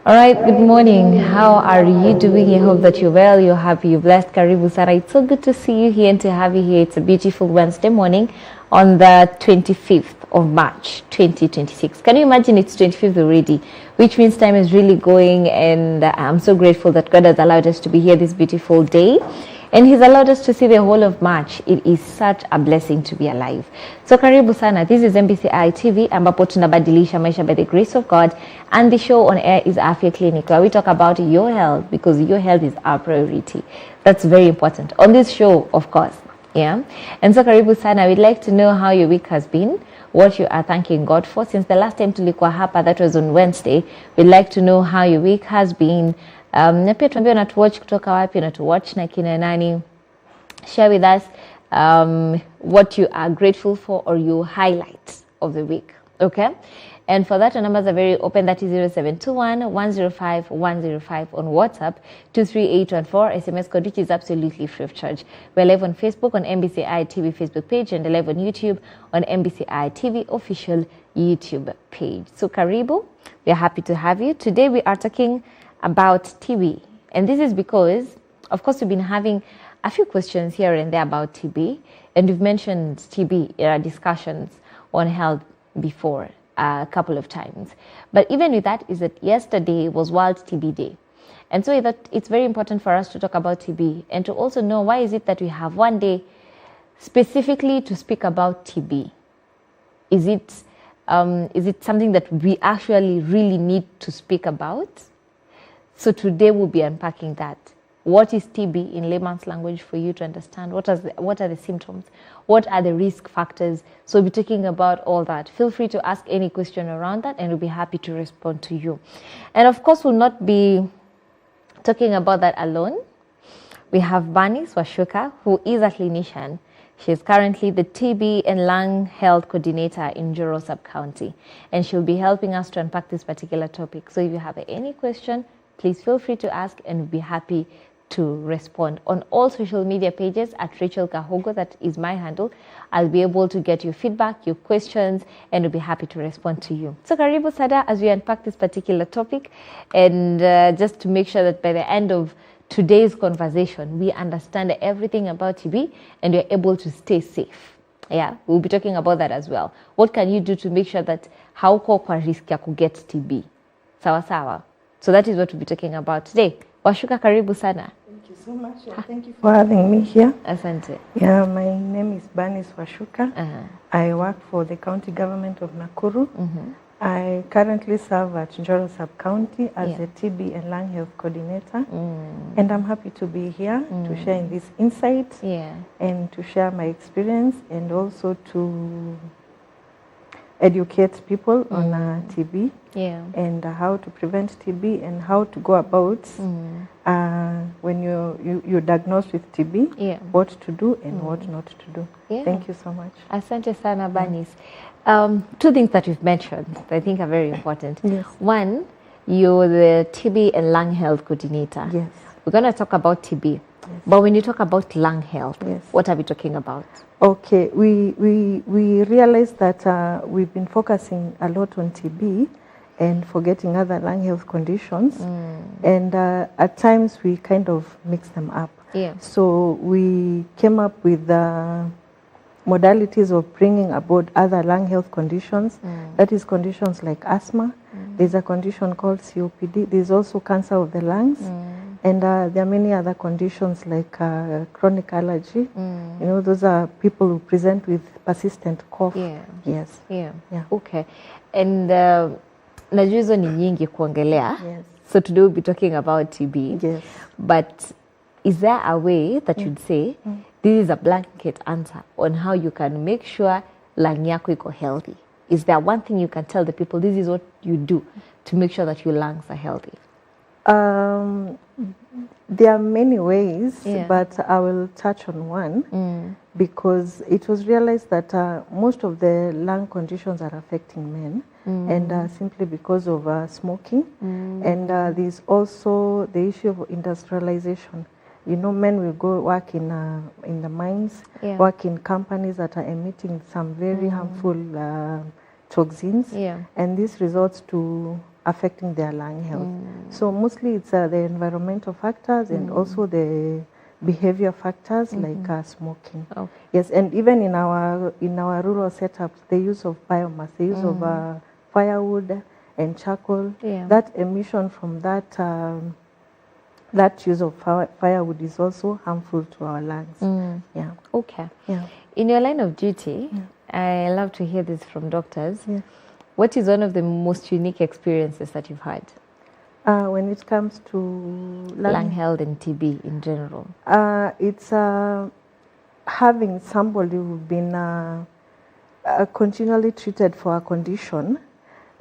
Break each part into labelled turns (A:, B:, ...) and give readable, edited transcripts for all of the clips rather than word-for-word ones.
A: All right, good morning. How are you doing? I hope that you're well, you're happy, you're blessed. Karibu Sana. It's so good to see you here and to have you here. It's a beautiful Wednesday morning on the 25th of March, 2026. Can you imagine it's 25th already? Which means time is really going, and I'm so grateful that God has allowed us to be here this beautiful day. And He's allowed us to see the whole of March. It is such a blessing to be alive. So karibu sana. This is MBCI TV ambapo tunabadilisha maisha by the grace of God. And the show on air is Afya Clinic, where we talk about your health because your health is our priority. That's very important. On this show, of course. Yeah. And so karibu sana. We'd like to know how your week has been, what you are thanking God for. Since the last time tulikuwa hapa, that was on Wednesday, we'd like to know how your week has been. Na pia tuambie unatuwatch kutoka wapi, unatuwatch na kina nani. Share with us what you are grateful for or your highlights of the week. Okay? And for that, our numbers are very open. That is 0721 105 105 on WhatsApp, 23814. SMS code, which is absolutely free of charge. We're live on Facebook on MBCI TV Facebook page and live on YouTube on MBCI TV official YouTube page. So karibu, we are happy to have you. Today we are talking about TB. And this is because, of course, we've been having a few questions here and there about TB. And we've mentioned TB in our discussions on health before a couple of times. But even with that is that yesterday was World TB Day. And so that it's very important for us to talk about TB and to also know why is it that we have one day specifically to speak about TB. Is it something that we actually really need to speak about? So today we'll be unpacking that. What is TB in layman's language for you to understand? What are the symptoms? What are the risk factors? So we'll be talking about all that. Feel free to ask any question around that and we'll be happy to respond to you. And of course, we'll not be talking about that alone. We have Bernice Wacuka, who is a clinician. She is currently the TB and lung health coordinator in Njoro Sub-County. And she'll be helping us to unpack this particular topic. So if you have any question, please feel free to ask and we'll be happy to respond. On all social media pages at Rachel Kahugu, that is my handle, I'll be able to get your feedback, your questions, and we'll be happy to respond to you. So karibu sada as we unpack this particular topic, and just to make sure that by the end of today's conversation, we understand everything about TB and we're able to stay safe. Yeah, we'll be talking about that as well. What can you do to make sure that hauko kwa risk ya kuget TB? Sawa sawa. So that is what we'll be talking about today. Wacuka, karibu sana.
B: Thank you so much. Thank you for having me here.
A: Asante.
B: Yeah, my name is Bernice Wacuka. I work for the county government of Nakuru. I currently serve at Njoro Sub-County as a TB and lung health coordinator. And I'm happy to be here to share in this insight and to share my experience and also to educate people on TB and how to prevent TB and how to go about when you're diagnosed with TB, what to do and what not to do. Thank you so much.
A: Asante sana, Bernice. Two things that you've mentioned that I think are very important.
B: Yes.
A: One, you're the TB and lung health coordinator.
B: Yes.
A: We're going to talk about TB. Yes. But when you talk about lung health, what are we talking about?
B: Okay, we realized that we've been focusing a lot on TB and forgetting other lung health conditions. And at times we kind of mix them up. So we came up with modalities of bringing about other lung health conditions. That is conditions like asthma. There's a condition called COPD. There's also cancer of the lungs. And there are many other conditions like chronic allergy. You know, those are people who present with persistent cough. Yes.
A: Okay. And najua hizo ni nyingi kuongelea. So today we'll be talking about TB. But is there a way that you'd say this is a blanket answer on how you can make sure lung yako iko healthy? Is there one thing you can tell the people, this is what you do to make sure that your lungs are healthy?
B: There are many ways, but I will touch on one because it was realized that most of the lung conditions are affecting men and simply because of smoking. And there's also the issue of industrialization. You know, men will go work in the mines, work in companies that are emitting some very harmful toxins, and this results to affecting their lung health. So mostly it's the environmental factors and also the behavior factors like smoking.
A: Okay.
B: Yes, and even in our rural setups, the use of biomass, the use of firewood and charcoal, that emission from that that use of firewood is also harmful to our lungs. Yeah.
A: Okay.
B: Yeah.
A: In your line of duty, I love to hear this from doctors.
B: Yeah.
A: What is one of the most unique experiences that you've had?
B: When it comes to
A: Lung health and TB in general.
B: It's having somebody who's been continually treated for a condition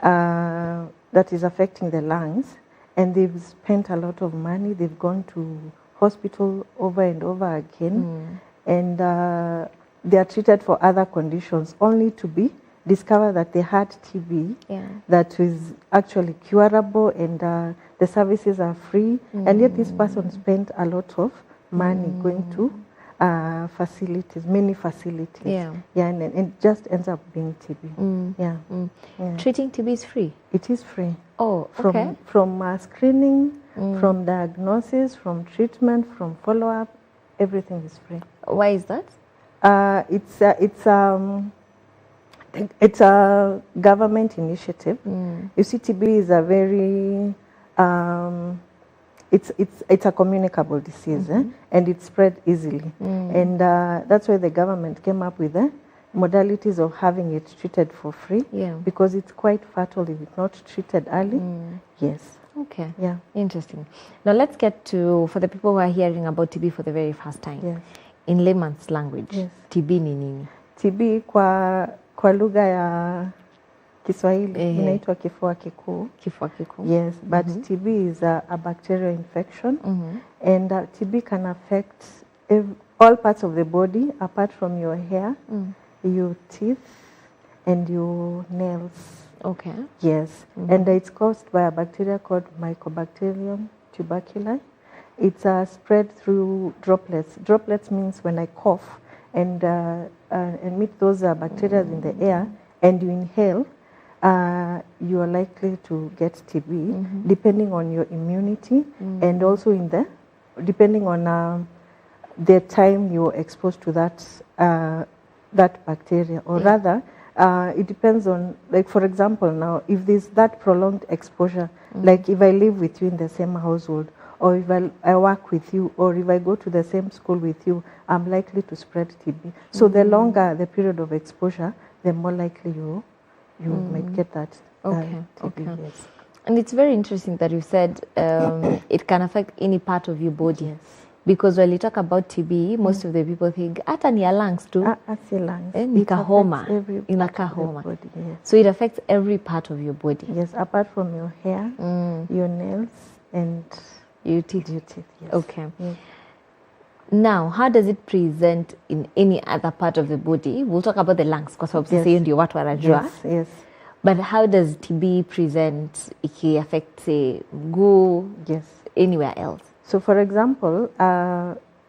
B: that is affecting the lungs, and they've spent a lot of money. They've gone to hospital over and over again, and they are treated for other conditions only to be discover that they had TB that is actually curable, and the services are free, and yet this person spent a lot of money going to facilities, many facilities, and it just ends up being TB.
A: Treating TB is free?
B: It is free.
A: Oh, okay.
B: From screening, from diagnosis, from treatment, from follow-up, everything is free.
A: Why is that?
B: It's a government initiative. You see, TB is a very it's a communicable disease, and it spread easily, and that's why the government came up with the modalities of having it treated for free, because it's quite fatal if it's not treated early. Yes.
A: Okay.
B: Yeah.
A: Interesting. Now let's get to, for the people who are hearing about TB for the very first time.
B: Yes.
A: In layman's language, TB ni nini?
B: TB kwa lugha ya Kiswahili inaitwa kifua kikuu.
A: Kifua kikuu.
B: Yes, but TB is a bacterial infection, and TB can affect all parts of the body apart from your hair, your teeth, and your nails.
A: Okay.
B: Yes, and it's caused by a bacteria called Mycobacterium tuberculosis. It's spread through droplets. Droplets means when I cough and meet those bacteria in the air and you inhale, you are likely to get TB, depending on your immunity and also depending on the time you're exposed to that bacteria, or rather, it depends on, like, for example, now, if there's that prolonged exposure, like if I live with you in the same household, or if I work with you, or if I go to the same school with you, I'm likely to spread TB. So the longer the period of exposure, the more likely you might get that TB. Yes.
A: And it's very interesting that you said it can affect any part of your body.
B: Yes.
A: Because when you talk about TB, most of the people think, hata ni ya lungs tu.
B: Ati lungs.
A: Nikahoma. Inakahoma. Yes. So it affects every part of your body.
B: Yes, apart from your hair, your nails, and
A: your teeth.
B: Yes.
A: Okay. Yes. Now, how does it present in any other part of the body? We'll talk about the lungs, because obviously ndio watu wanajua.
B: Yes.
A: But how does TB present? It affects, say, mguu, anywhere else?
B: So, for example,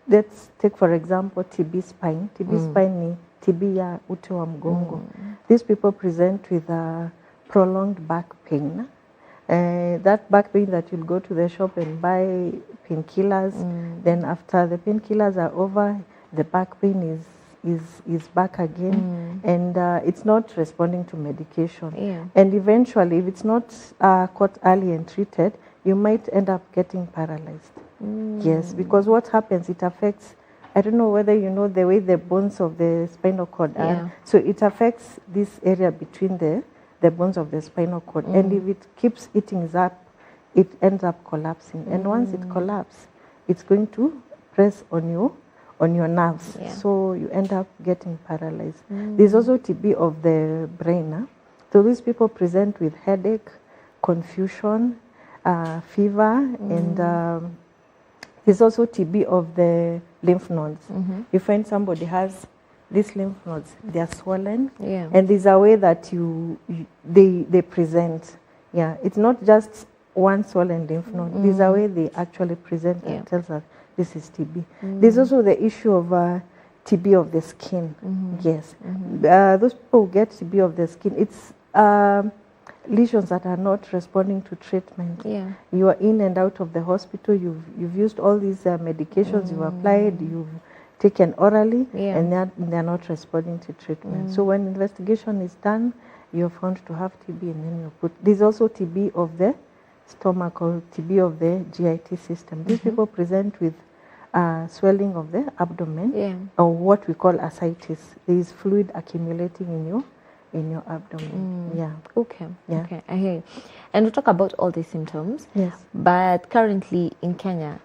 B: let's take, for example, TB spine. TB spine ni TB ya uti wa mgongo. These people present with prolonged back pain. That back pain that you'll go to the shop and buy painkillers. Then after the painkillers are over, the back pain is back again, and it's not responding to medication. And eventually, if it's not caught early and treated, you might end up getting paralyzed. Yes, because what happens, it affects, I don't know whether you know the way the bones of the spinal cord are. So it affects this area between the bones of the spinal cord. And if it keeps eating up, it ends up collapsing. And once it collapses, it's going to press on your nerves. So you end up getting paralyzed. There's also TB of the brain. So these people present with headache, confusion, fever, and there's also TB of the lymph nodes. You find somebody has these lymph nodes, they are swollen, and there's a way that they present. It's not just one swollen lymph node. There's a way they actually present that tells us this is TB. There's also the issue of TB of the skin. Yes, those people who get TB of the skin, it's lesions that are not responding to treatment.
A: Yeah.
B: You are in and out of the hospital. You've used all these medications. You've applied. You've taken orally,
A: Yeah.
B: and they're not responding to treatment. So when investigation is done, you're found to have TB, and then you put. There's also TB of the stomach or TB of the GIT system. These people present with swelling of the abdomen,
A: Yeah.
B: or what we call ascites. There is fluid accumulating in your abdomen. Yeah.
A: Okay.
B: Yeah.
A: Okay. I hear you. And we'll talk about all these symptoms.
B: Yes.
A: But currently in Kenya,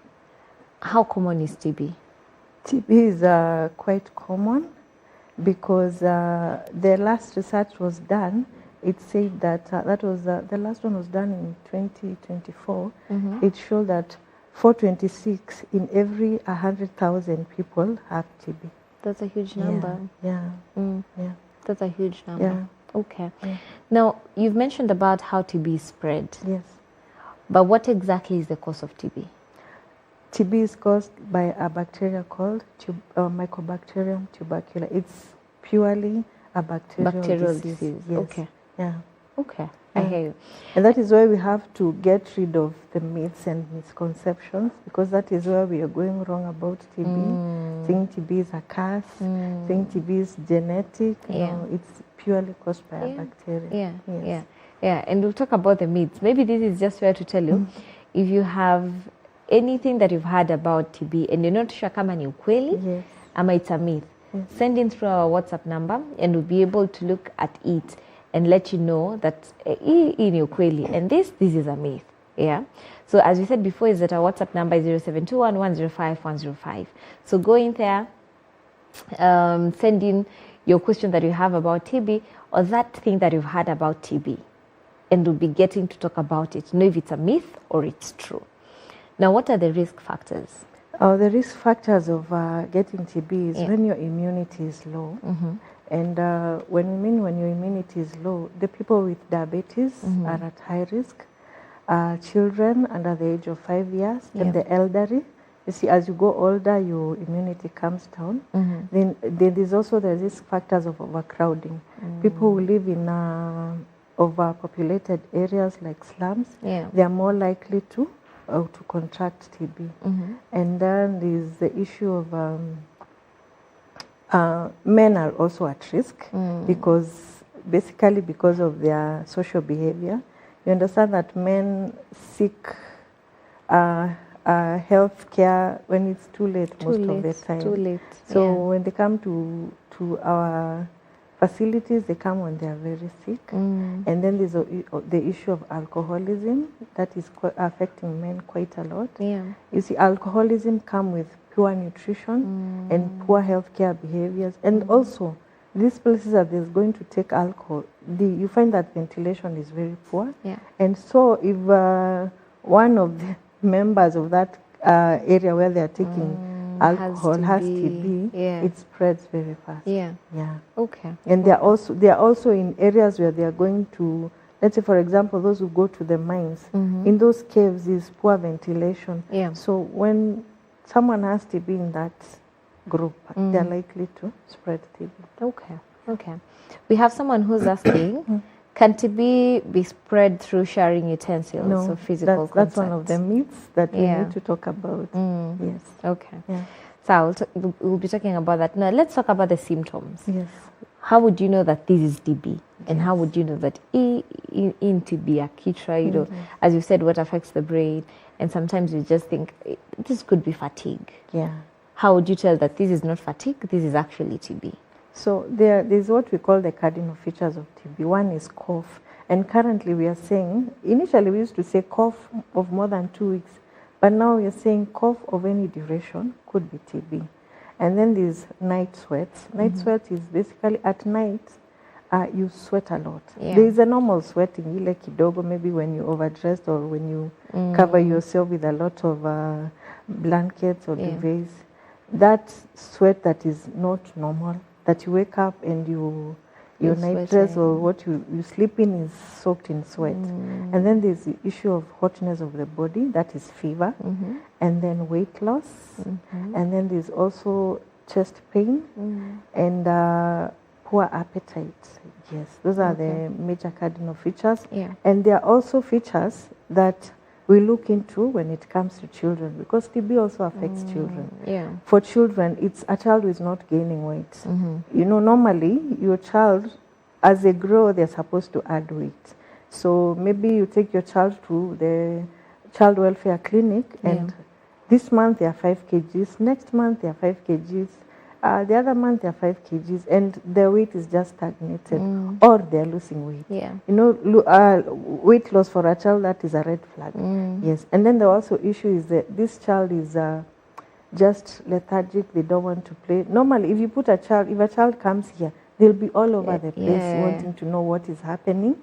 A: how common is TB?
B: TB is quite common because the last research was done. It said that that was the last one was done in 2024. It showed that 426 in every 100,000 people have TB.
A: That's a huge number.
B: Yeah. Yeah.
A: That's a huge number.
B: Yeah.
A: Okay.
B: Yeah.
A: Now, you've mentioned about how TB is spread.
B: Yes.
A: But what exactly is the cause of TB?
B: TB is caused by a bacteria called Mycobacterium tuberculosis. It's purely a bacterial disease. Yes.
A: Okay.
B: Yeah.
A: Okay. I hear you.
B: And that is why we have to get rid of the myths and misconceptions, because that is where we are going wrong about TB. Saying TB is a curse, saying TB is genetic. No, it's purely caused by a bacteria.
A: Yeah.
B: Yes.
A: Yeah. Yeah. And we'll talk about the myths. Maybe this is just where to tell you, if you have anything that you've heard about TB and you're not sure kama ni ukweli,
B: Yes.
A: ama it's a myth, send in through our WhatsApp number and we'll be able to look at it and let you know that hii ni ukweli and this is a myth. Yeah. So as we said before, is that our WhatsApp number is 0721105105. So go in there, send in your question that you have about TB or that thing that you've heard about TB, and we'll be getting to talk about it, know if it's a myth or it's true. Now, what are the risk factors?
B: The risk factors of getting TB is when your immunity is low. And when your immunity is low, the people with diabetes are at high risk. Children under the age of 5 years and the elderly. You see, as you go older, your immunity comes down. Then there's also the risk factors of overcrowding. People who live in overpopulated areas like slums, they are more likely to contract TB. And then there's the issue of men are also at risk because of their social behavior. You understand that men seek health care when it's too late most of the time.
A: Too late.
B: So when they come to our facilities, they come when they are very sick. And then there's the issue of alcoholism that is affecting men quite a lot. You see, alcoholism comes with poor nutrition and poor healthcare behaviors. And also, these places that there's going to take alcohol, you find that ventilation is very poor. And so if one of the members of that area where they are taking alcohol has TB, it spreads very fast.
A: Okay.
B: And they are also in areas where they are going to, let's say for example, those who go to the mines, in those caves is poor ventilation. So when someone has TB in that group, they are likely to spread TB.
A: Okay. We have someone who's asking, can TB be spread through sharing utensils or physical contact?
B: That's one of the myths that we need to talk about. Yes.
A: Okay. So we'll be talking about that. Now let's talk about the symptoms.
B: Yes.
A: How would you know that this is TB? And how would you know that in TB, akitra, as you said, what affects the brain? And sometimes you just think, this could be fatigue. How would you tell that this is not fatigue, this is actually TB?
B: So there's what we call the cardinal features of TB. One is cough. And currently we are saying, initially we used to say cough of more than 2 weeks. But now we are saying cough of any duration could be TB. And then there's night sweats. Night sweat is basically at night, you sweat a lot. There is a normal sweating, ile kidogo, maybe when you overdressed or when you cover yourself with a lot of blankets or duvets. That sweat that is not normal, that you wake up and your night dress or what you sleep in is soaked in sweat. And then there's the issue of hotness of the body, that is fever. And then weight loss. And then there's also chest pain and poor appetite. Yes, those are the major cardinal features.
A: Yeah.
B: And there are also features that we look into when it comes to children, because TB also affects children.
A: Yeah.
B: For children, it's a child who is not gaining weight. You know, normally your child, as they grow, they're supposed to add weight. So maybe you take your child to the child welfare clinic, and this month they are 5 kgs, next month they are 5 kgs, the other month they are 5 kgs, and their weight is just stagnated, or they are losing weight.
A: Yeah.
B: You know, weight loss for a child, that is a red flag. Yes. And then the also issue is that this child is just lethargic. They don't want to play. Normally, if you put a child, if a child comes here, they'll be all over the place wanting to know what is happening.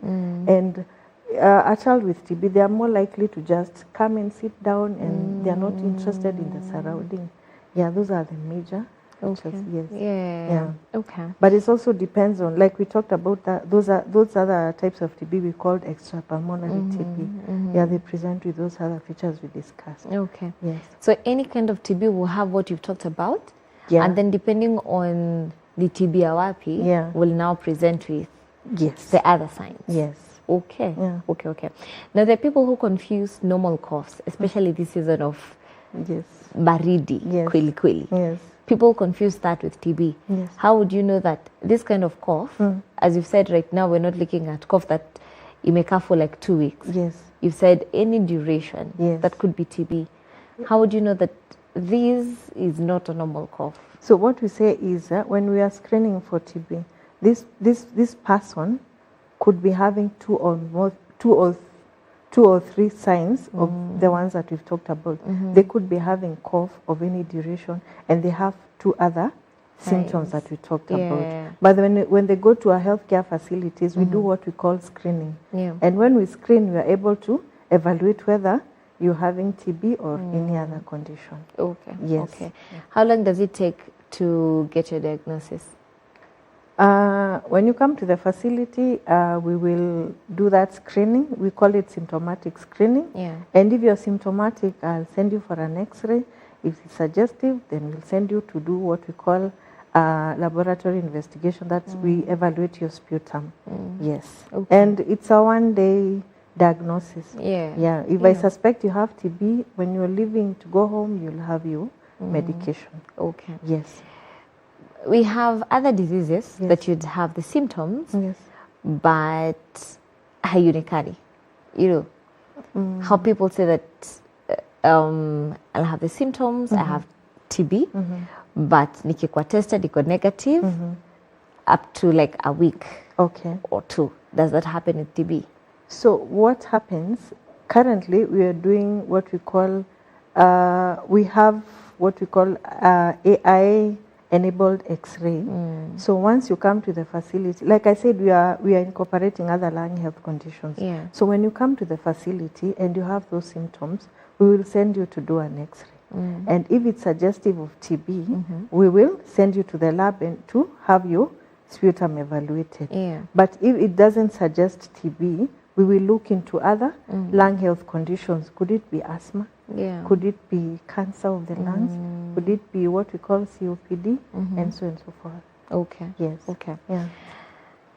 B: And a child with TB, they are more likely to just come and sit down, and they are not interested in the surrounding. Yeah, those are the major features. Yes.
A: Yeah. Okay.
B: But it also depends on, like we talked about, that those other types of TB we called extrapulmonary TB. Yeah, they present with those other features we discussed.
A: Okay.
B: Yes.
A: So any kind of TB will have what you've talked about.
B: Yeah.
A: And then depending on the TB awapi, will now present with the other signs.
B: Yes.
A: Okay.
B: Yeah.
A: Okay. Now there are people who confuse normal coughs, especially this season of baridi, kweli.
B: Yes.
A: People confuse that with TB.
B: Yes.
A: How would you know that this kind of cough, as you've said right now, we're not looking at cough that you may cough for like 2 weeks.
B: Yes.
A: You've said any duration that could be TB. How would you know that this is not a normal cough?
B: So what we say is when we are screening for TB, this person could be having two or three signs of the ones that we've talked about. They could be having cough of any duration, and they have 2 other symptoms that we talked about. But when they go to our healthcare facilities, we do what we call screening. And when we screen, we are able to evaluate whether you're having TB or any other condition.
A: Okay.
B: Yes.
A: Okay. How long does it take to get your diagnosis?
B: When you come to the facility, we will do that screening. We call it symptomatic screening. And if you're symptomatic, I'll send you for an X-ray. If it's suggestive, then we'll send you to do what we call laboratory investigation. That's we evaluate your sputum. Yes.
A: Okay.
B: And it's a 1-day diagnosis. If I suspect you have TB, when you're leaving to go home, you'll have your medication.
A: Okay.
B: Yes.
A: We have other diseases that you'd have the symptoms, but haionekani. You know, how people say that I'll have the symptoms, I have TB, but nikikuwa tested, niko negative up to like a week or 2. Does that happen with TB?
B: So what happens, currently we are doing what we call, we have what we call AI enabled X-ray. So once you come to the facility, like I said, we are incorporating other lung health conditions. So when you come to the facility and you have those symptoms, we will send you to do an X-ray. And if it's suggestive of TB, we will send you to the lab and to have your sputum evaluated. But if it doesn't suggest TB, we will look into other lung health conditions. Could it be asthma? Could it be cancer of the lungs? Could it be what we call COPD? And so on and so forth.
A: Okay.
B: Yes.
A: Okay.
B: Yeah.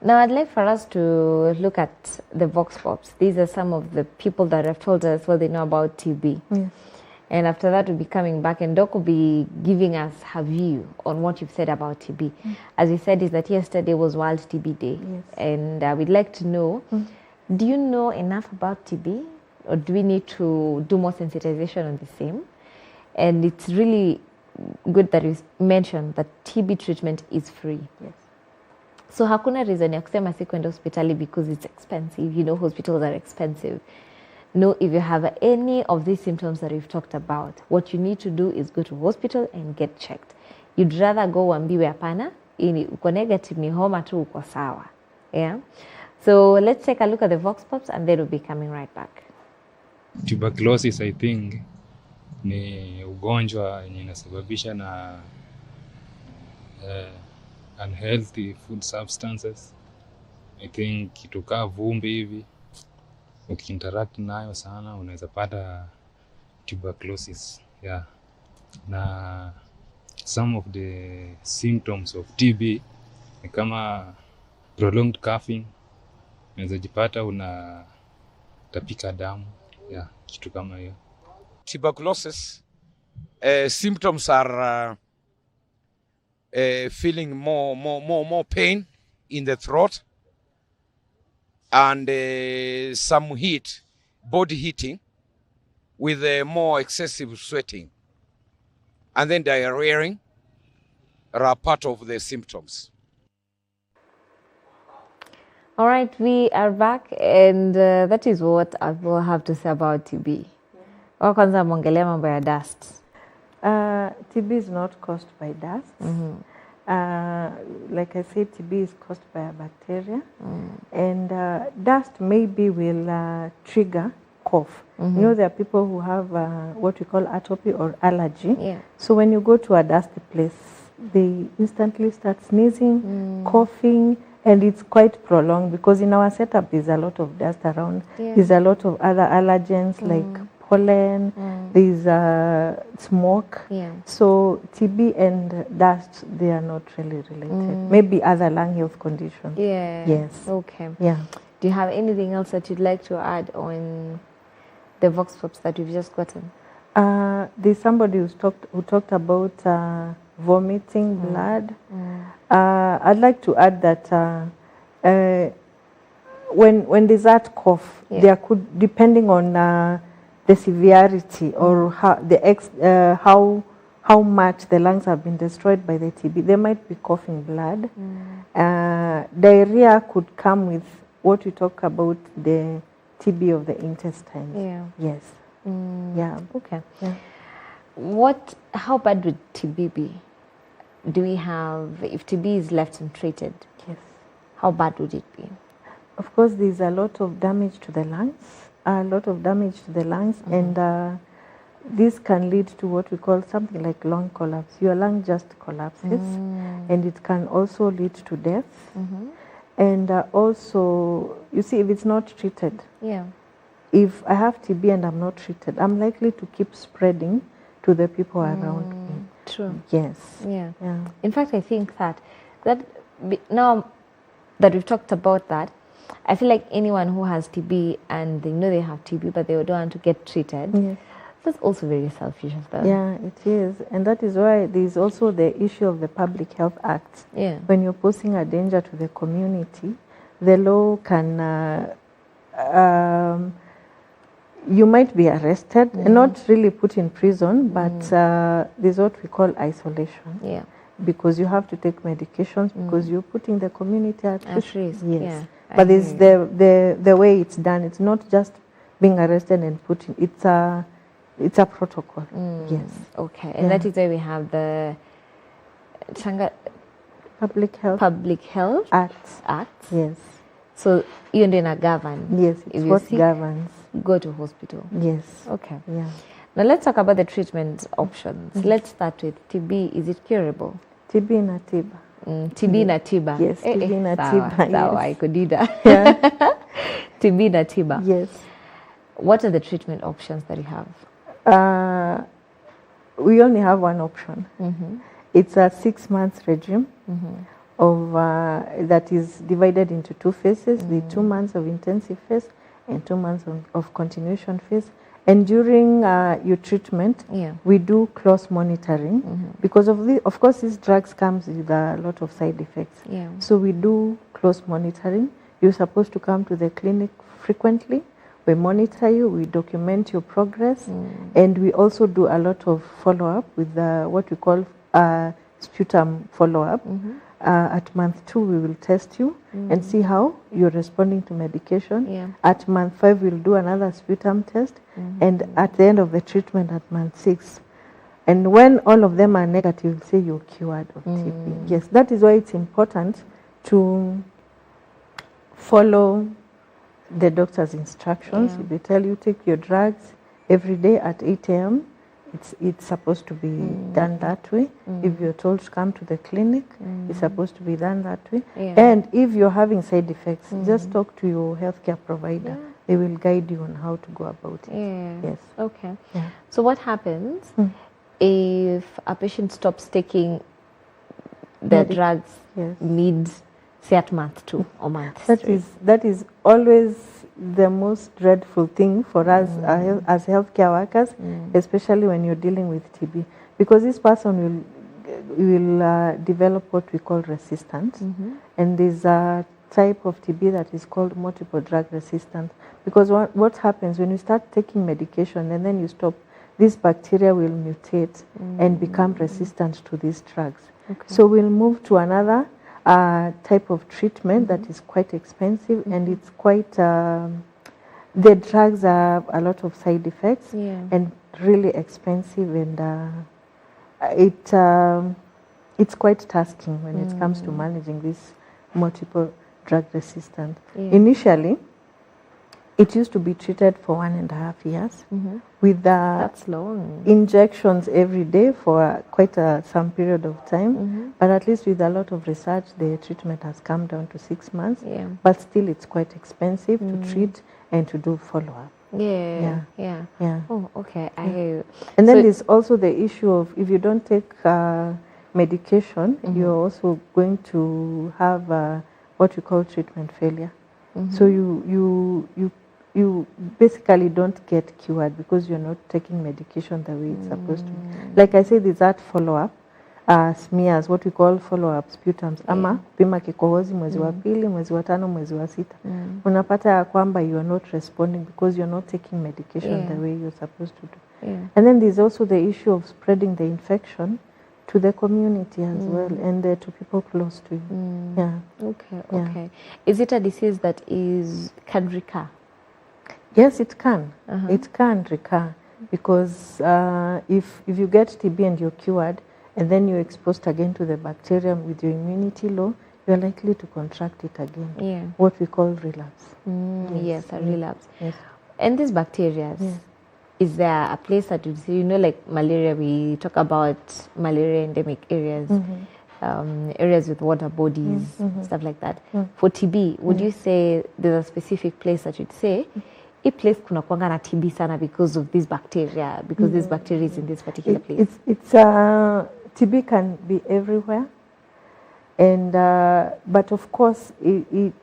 A: Now I'd like for us to look at the Vox Pops. These are some of the people that have told us what they know about TB.
B: Yes.
A: And after that, we'll be coming back, and Doc will be giving us her view on what you've said about TB. As we said, is that yesterday was World TB Day. And we'd like to know, do you know enough about TB, or do we need to do more sensitization on the same? And it's really good that you mentioned that TB treatment is free. So hakuna reason ya kusema si kwenda hospitali because it's expensive. You know, hospitals are expensive. No, if you have any of these symptoms that we've talked about, what you need to do is go to hospital and get checked. You'd rather go uambiwe hapana, uko negative ni homa tu uko sawa. Yeah. So let's take a look at the Vox Pops, and then we'll be coming right back.
C: Tuberculosis, I think, ni ugonjwa yenye inasababisha na unhealthy food substances. I think kitu kaa vumbi hivi, ukiinteract nayo sana unaweza pata tuberculosis. Na some of the symptoms of TB ni kama prolonged coughing, unaweza jipata unatapika damu, kitu kama hiyo.
D: Tuberculosis symptoms are feeling more pain in the throat, and some heat, body heating, with more excessive sweating, and then diarrhea are part of the symptoms.
A: All right, we are back, and that is what I will have to say about TB. Kwanza mongelea mambo ya dust.
B: TB is not caused by dust. Like I said, TB is caused by a bacteria, and dust maybe will trigger cough. You know, there are people who have what we call atopy or allergy. So when you go to a dusty place, they instantly start sneezing, coughing, and it's quite prolonged because in our setup there's a lot of dust around. There's a lot of other allergens like pollen, there's smoke. So TB and dust, they are not really related. Maybe other lung health conditions. Yes.
A: Okay.
B: Yeah.
A: Do you have anything else that you'd like to add on the vox pops that we've just gotten?
B: There's somebody who talked about vomiting blood. I'd like to add that when there's that cough, there could, depending on the severity or how much the lungs have been destroyed by the TB, they might be coughing blood. Diarrhea could come with what we talk about, the TB of the intestines. Yes.
A: Okay.
B: Yeah.
A: How bad would TB be? Do we have, if TB is left untreated, how bad would it be?
B: Of course, there's a lot of damage to the lungs, and this can lead to what we call something like lung collapse. Your lung just collapses, and it can also lead to death. And also, you see, if it's not treated, if I have TB and I'm not treated, I'm likely to keep spreading to the people around me.
A: True.
B: Yes.
A: Yeah. In fact, I think that now that we've talked about that, I feel like anyone who has TB and they know they have TB but they don't want to get treated, that's also very selfish of them.
B: Yeah, it is. And that is why there is also the issue of the Public Health Act. When you're posing a danger to the community, the law can, you might be arrested and not really put in prison, but there's what we call isolation. Because you have to take medications because you're putting the community at risk. Yes. But there's the way it's done. It's not just being arrested and put in. It's a protocol. Yes.
A: Okay. And that is why we have the
B: Public Health
A: Act.
B: Yes.
A: So you don't govern.
B: Yes, it's what governs.
A: Go to hospital.
B: Yes.
A: Okay.
B: Yeah.
A: Now let's talk about the treatment options. Let's start with TB. Is it curable?
B: TB na tiba.
A: TB na tiba.
B: Yes, TB na tiba.
A: Sawa, I could do that. TB na tiba.
B: Yes.
A: What are the treatment options that you have?
B: We only have one option. It's a 6-month regime of that is divided into 2 phases: the 2 months of intensive phase and 2 months of continuation phase. And during your treatment, we do close monitoring because of course, these drugs comes with a lot of side effects. So we do close monitoring. You're supposed to come to the clinic frequently. We monitor you, we document your progress, and we also do a lot of follow-up with what we call sputum follow-up. At month 2, we will test you and see how you're responding to medication. At month 5, we'll do another sputum test, and at the end of the treatment at month 6. And when all of them are negative, we'll say you're cured of TB. Yes, that is why it's important to follow the doctor's instructions. If they tell you take your drugs every day at 8 a.m., it's supposed to be done that way. If you're told to come to the clinic, it's supposed to be done that way. And if you're having side effects, just talk to your healthcare provider. They will guide you on how to go about it. Yes.
A: Okay. So what happens if a patient stops taking the drugs
B: Yes.
A: mid, say at month 2 or month 3?
B: That is always the most dreadful thing for us as healthcare workers, especially when you're dealing with TB, because this person will develop what we call resistance, and there's a type of TB that is called multiple drug resistance, because what happens when you start taking medication and then you stop, this bacteria will mutate and become resistant to these drugs.
A: Okay.
B: So we'll move to another type of treatment that is quite expensive, and it's quite, the drugs have a lot of side effects and really expensive, and it's quite tasking when it comes to managing this multiple drug resistant. Initially, it used to be treated for 1.5 years with
A: That's long.
B: injections every day for quite some period of time. But at least with a lot of research, the treatment has come down to 6 months. But still, it's quite expensive to treat and to do follow-up.
A: Yeah. Oh, okay. I hear you.
B: And then there's also the issue of if you don't take medication, you're also going to have what we call treatment failure. So you basically don't get cured because you're not taking medication the way it's supposed to. Like I said, there's that follow-up smears, what we call follow-up sputums, ama pima kikohozi mwezi wa pili, mwezi wa tano, mwezi wa sita. Unapata ya kwamba you are not responding because you're not taking medication the way you're supposed to do. And then there's also the issue of spreading the infection to the community as well, and to people close to you.
A: Okay. Is it a disease that can recur?
B: Yes, it can. It can recur because if you get TB and you're cured, and then you're exposed again to the bacterium with your immunity low, you're likely to contract it again. What we call relapse.
A: Yes, a relapse. Yes. And these bacteria, is there a place that you see, like malaria, we talk about malaria endemic areas, areas with water bodies, stuff like that. For TB, would you say there's a specific place that you'd say, a place kuna kuanga na TB sana because of this bacteria, because this bacteria is in this particular place?
B: TB can be everywhere, and but of course it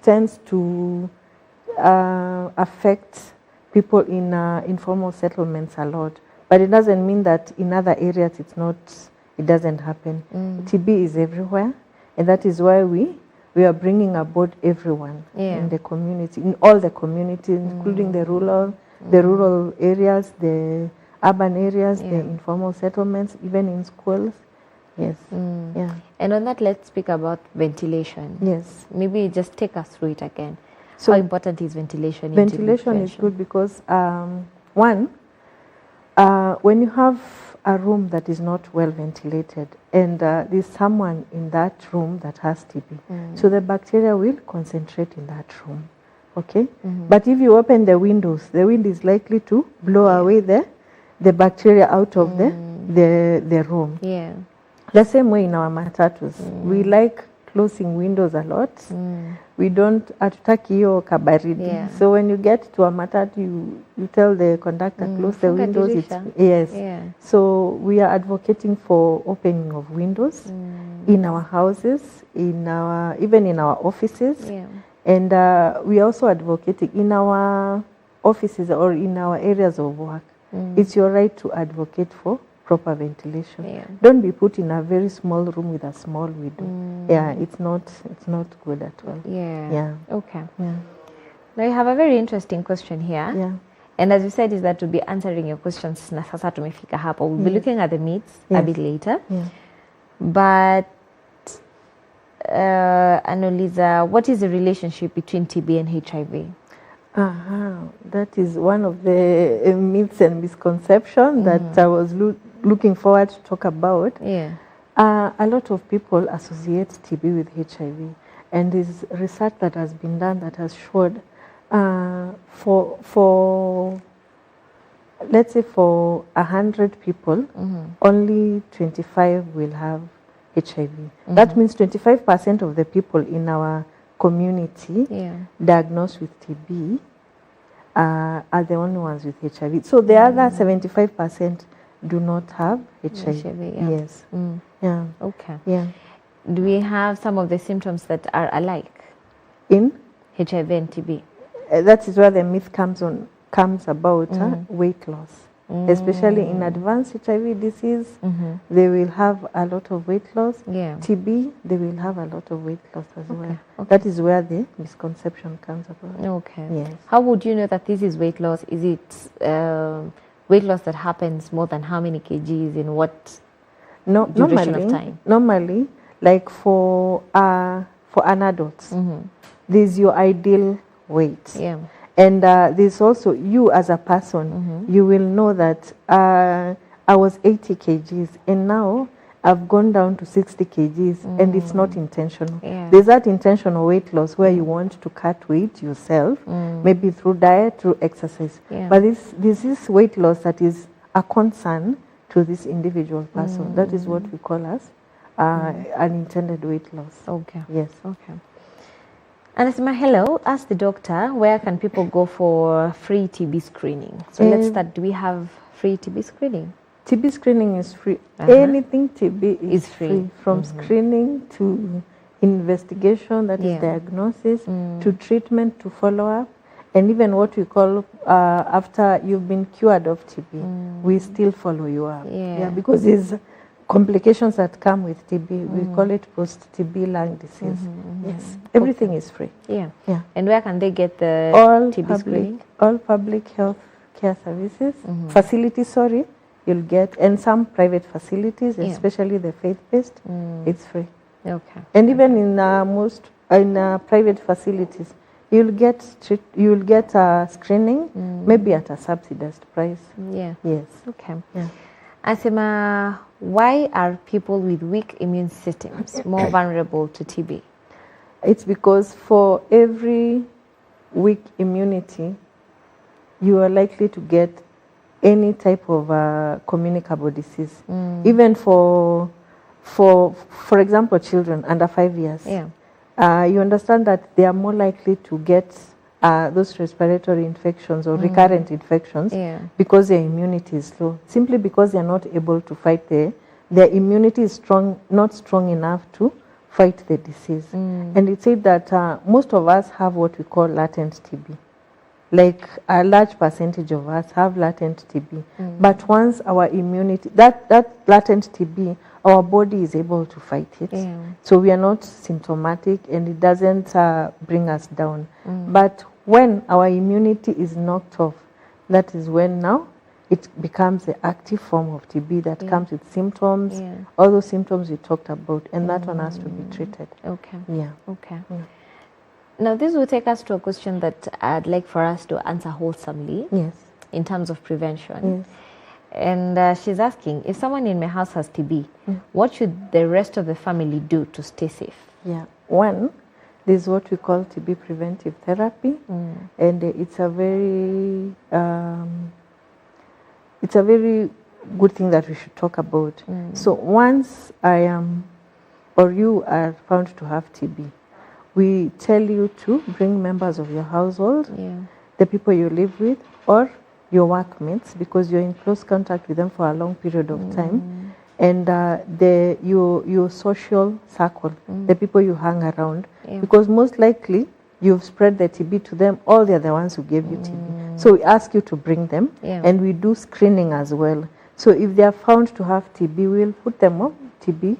B: tends to affect people in informal settlements a lot, but it doesn't mean that in other areas it doesn't happen. TB is everywhere, and that is why we are bringing aboard everyone in the community, in all the communities, including the rural areas, the urban areas, the informal settlements, even in schools. Yes.
A: And on that, let's speak about ventilation.
B: Yes.
A: Maybe just take us through it again.
B: So
A: how important is ventilation?
B: Ventilation is good because one, when you have a room that is not well ventilated and there's someone in that room that has TB, so the bacteria will concentrate in that room. Okay? But if you open the windows, the wind is likely to blow away the bacteria out of the room. The same way in our matatus, we like closing windows a lot. We don't hatutaki hiyo kabaridi. So when you get to a matatu, you tell the conductor close the windows. So we are advocating for opening of windows in our houses, even in our offices, and we are also advocating in our offices or in our areas of work. It's your right to advocate for proper ventilation. Don't be put in a very small room with a small window. It's not good at all.
A: Okay. Now you have a very interesting question here. And as you said, is that to be answering your questions na sasa tumefika hapo. We'll be looking at the myths a bit later. But Annalisa, what is the relationship between TB and HIV?
B: That is one of the myths and misconceptions that I was looking forward to talk about. A lot of people associate TB with HIV, and there's research that has been done that has showed for let's say for 100 people, only 25 will have HIV. That means 25% of the people in our community diagnosed with TB are the only ones with HIV. So the other 75% do not have HIV.
A: yeah.
B: Yes.
A: Mm.
B: Yeah.
A: Okay.
B: Yeah.
A: Do we have some of the symptoms that are alike?
B: In
A: HIV and TB?
B: that is where the myth comes about weight loss. Especially in advanced HIV disease, they will have a lot of weight loss.
A: Yeah.
B: TB, they will have a lot of weight loss as well.
A: Okay.
B: That is where the misconception comes about.
A: Okay.
B: Yes.
A: How would you know that this is weight loss? Is it weight loss that happens more than how many kgs in what duration of time?
B: Normally, like for an adult, this is your ideal weight.
A: Yeah.
B: And there's also you as a person, you will know that I was 80 kgs and now I've gone down to 60 kgs and it's not intentional.
A: Yeah.
B: There's that intentional weight loss where you want to cut weight yourself, maybe through diet, through exercise.
A: Yeah.
B: But this is weight loss that is a concern to this individual person. That is what we call as unintended weight loss.
A: Okay.
B: Yes.
A: Okay. Anasema, hello, ask the doctor, where can people go for free TB screening? So let's start. Do we have free TB screening?
B: TB screening is free. Anything TB is free. From screening to investigation, that is diagnosis, to treatment, to follow-up, and even what we call after you've been cured of TB, we still follow you up. Yeah, because there's complications that come with TB. We call it post-TB lung disease. Yes, everything is free.
A: Yeah.
B: Yeah.
A: And where can they get the
B: All
A: TB screening?
B: all public health care services, facilities, you'll get, and some private facilities, especially the faith-based, it's free.
A: Okay.
B: And even in most private facilities, you'll get screening, maybe at a subsidized price.
A: Yeah.
B: Yes.
A: Okay.
B: Yeah.
A: Asema, why are people with weak immune systems more vulnerable to TB?
B: It's because for every weak immunity, you are likely to get any type of communicable disease. Even for example, children under 5 years.
A: Yeah.
B: You understand that they are more likely to get those respiratory infections or recurrent infections because their immunity is low. Simply because they are not able to fight their immunity is not strong enough to fight the disease. And it said that most of us have what we call latent TB. Like a large percentage of us have latent TB. But once our immunity, that latent TB, our body is able to fight it. So we are not symptomatic and it doesn't bring us down. But when our immunity is knocked off, that is when now it becomes the active form of TB that comes with symptoms, all those symptoms we talked about, and that one has to be treated.
A: Okay.
B: Yeah.
A: Okay.
B: Yeah.
A: Now, this will take us to a question that I'd like for us to answer wholesomely.
B: Yes.
A: In terms of prevention.
B: Yes.
A: And she's asking, if someone in my house has TB, what should the rest of the family do to stay safe?
B: Yeah. One, this is what we call TB preventive therapy, and it's a very good thing that we should talk about. So once I am or you are found to have TB, we tell you to bring members of your household, the people you live with, or your workmates, because you're in close contact with them for a long period of time, and your social circle, the people you hang around, because most likely you've spread the TB to them, or they're the ones who gave you TB. So we ask you to bring them, and we do screening as well. So if they are found to have TB, we'll put them on TB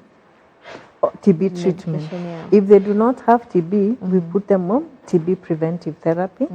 B: treatment. If they do not have TB, we put them on TB preventive therapy.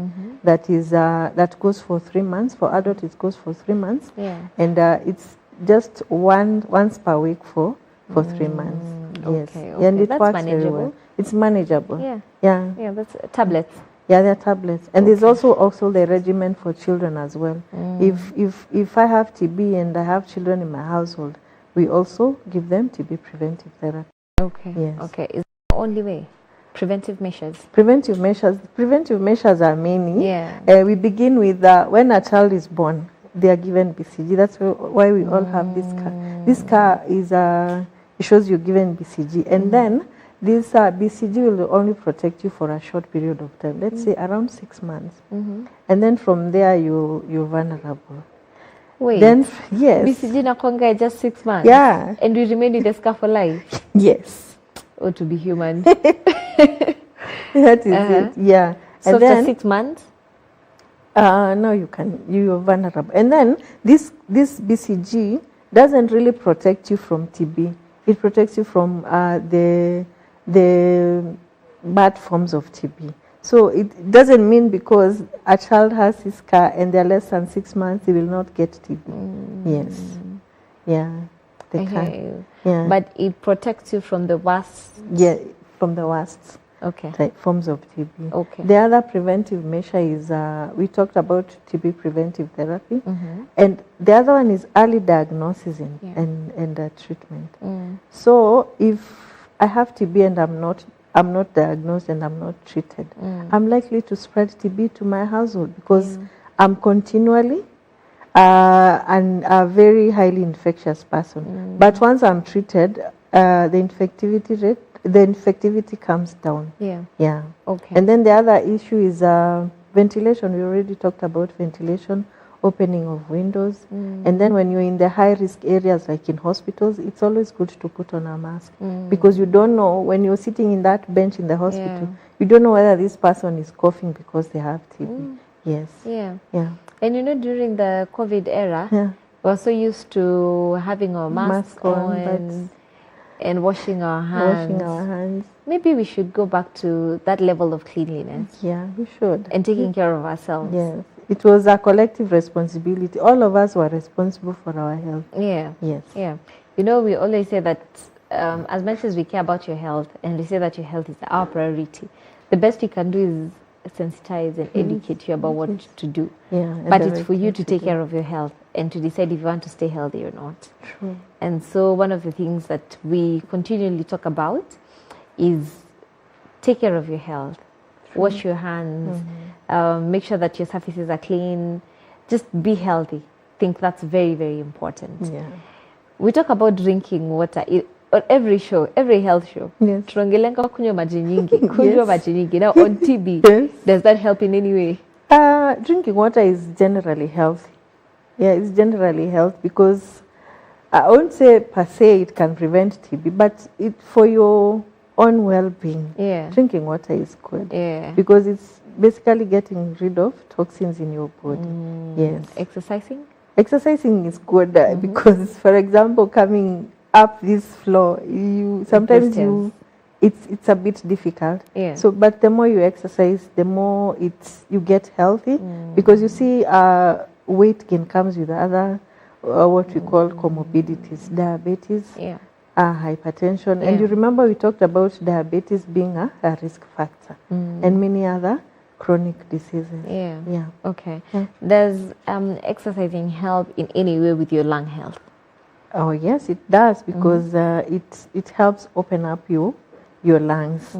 B: That is that goes for 3 months. For adults, it goes for 3 months, and it's just once per week for 3 months. Yes, and it
A: That's
B: works
A: manageable.
B: very well. It's manageable.
A: Yeah, that's tablets.
B: Yeah, they're tablets, and there's also the regimen for children as well. If I have TB and I have children in my household, we also give them TB preventive therapy.
A: Okay.
B: Yes.
A: Okay. Is that the only way? Preventive measures.
B: Preventive measures are many.
A: Yeah.
B: We begin with when a child is born, they are given BCG. That's why we all have this car. This car is it shows you're given BCG, and then this BCG will only protect you for a short period of time. Let's say around 6 months, and then from there you're vulnerable.
A: Wait.
B: Then, yes.
A: BCG na kwanga just 6 months?
B: Yeah.
A: And we remain in the scar for life?
B: Yes.
A: Oh, to be human.
B: That is it. Yeah.
A: So
B: And
A: after
B: then,
A: 6 months?
B: no, you're vulnerable. And then this BCG doesn't really protect you from TB. It protects you from the bad forms of TB. So it doesn't mean because a child has his scar and they're less than 6 months, they will not get TB. Yes. Yeah. They
A: I
B: can.
A: hear you.
B: Yeah.
A: But it protects you from the worst.
B: Yeah, from the worst
A: Okay.
B: forms of TB.
A: Okay.
B: The other preventive measure is, we talked about TB preventive therapy. And the other one is early diagnosis and treatment. So if I have TB and I'm not diagnosed and I'm not treated, I'm likely to spread TB to my household because I'm continually a very highly infectious person. But once I'm treated, the infectivity comes down. Yeah.
A: Okay.
B: And then the other issue is ventilation. We already talked about ventilation, opening of windows. And then when you're in the high risk areas like in hospitals, it's always good to put on a mask because you don't know when you're sitting in that bench in the hospital, you don't know whether this person is coughing because they have TB. Yes.
A: Yeah.
B: Yeah.
A: And you know, during the COVID era, we were so used to having our masks on and washing our hands. Maybe we should go back to that level of cleanliness.
B: Yeah, we should.
A: And taking care of ourselves.
B: Yes. It was a collective responsibility. All of us were responsible for our health.
A: Yeah.
B: Yes.
A: Yeah. You know, we always say that as much as we care about your health and we say that your health is our priority, the best we can do is sensitize and educate you about what to do.
B: Yeah,
A: but it's for you to take care of your health and to decide if you want to stay healthy or not.
B: True.
A: And so one of the things that we continually talk about is take care of your health. True. Wash your hands. Make sure that your surfaces are clean. Just be healthy. I think that's very, very important.
B: Yeah.
A: We talk about drinking water. On every show, every health show, tunaongelenga kunywa maji nyingi, kunywa maji nyingi. Now on TB, does that help in any way?
B: Drinking water is generally healthy. Yeah, it's generally healthy because I won't say per se it can prevent TB, but it for your own well-being.
A: Yeah.
B: Drinking water is good.
A: Yeah.
B: Because it's basically getting rid of toxins in your body. Yes.
A: Exercising?
B: Exercising is good because, for example, coming up this floor, it's a bit difficult.
A: Yeah.
B: So, but the more you exercise, the more you get healthy because you see, weight gain comes with other what we call comorbidities, diabetes, hypertension, and you remember we talked about diabetes being a risk factor, and many other chronic diseases.
A: Yeah.
B: Yeah.
A: Okay. Does exercising help in any way with your lung health?
B: Oh yes, it does because it helps open up your lungs.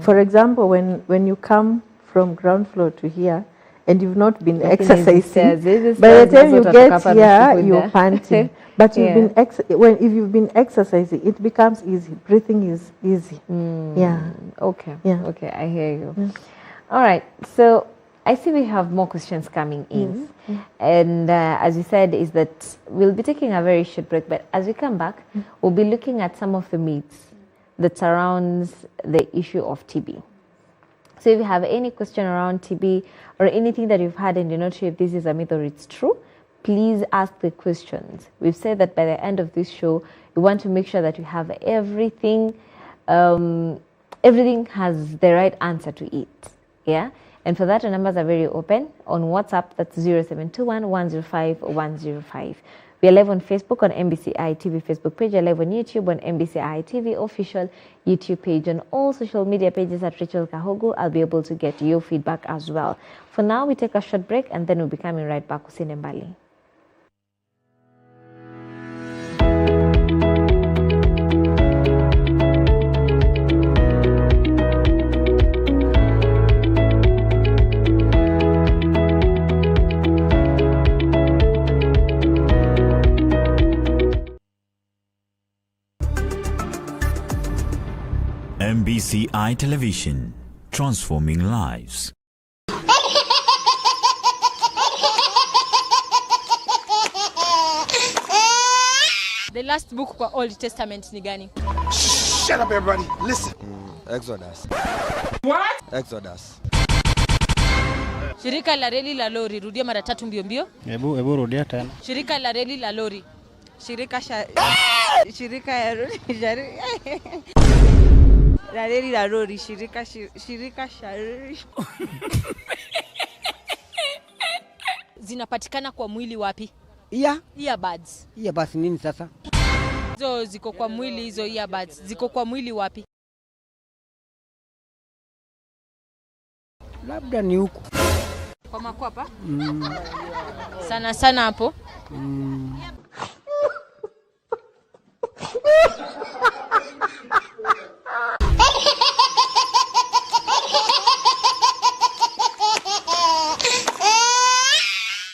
B: For example, when you come from ground floor to here and you've not been exercising, by the time you get here, you're panting. But if you've been exercising, it becomes easy. Breathing is easy. Yeah.
A: Okay.
B: Yeah.
A: Okay, I hear you. All right. So I see we have more questions coming in. And as you said, is that we'll be taking a very short break, but as we come back, we'll be looking at some of the myths that surrounds the issue of TB. So if you have any question around TB or anything that you've had and you're not sure if this is a myth or it's true, please ask the questions. We've said that by the end of this show, we want to make sure that you have everything, everything has the right answer to it. Yeah? And for that, the numbers are very open. On WhatsApp, that's 0721 105 105. We are live on Facebook on MBCI TV Facebook page. We are live on YouTube on MBCI TV official YouTube page. On all social media pages at Rachel Kahugu, I'll be able to get your feedback as well. For now, we take a short break and then we'll be coming right back. Usine mbali.
E: MBCI Television, transforming lives.
F: The last book kwa Old Testament ni gani?
G: Shut up everybody. Listen.
H: Exodus. What? Exodus.
F: Shirika la reli la lori, rudia mara 3 mbio mbio.
I: Hebu rudia tena.
F: Shirika la reli la lori.
J: Shirika ya reli la reli la lori, shirika
F: Zinapatikana kwa mwili wapi?
I: Earbuds. Earbuds nini sasa?
F: Hizo ziko kwa mwili, hizo earbuds ziko kwa mwili wapi?
I: Labda ni huko.
F: Kwa makwapa? Sana hapo.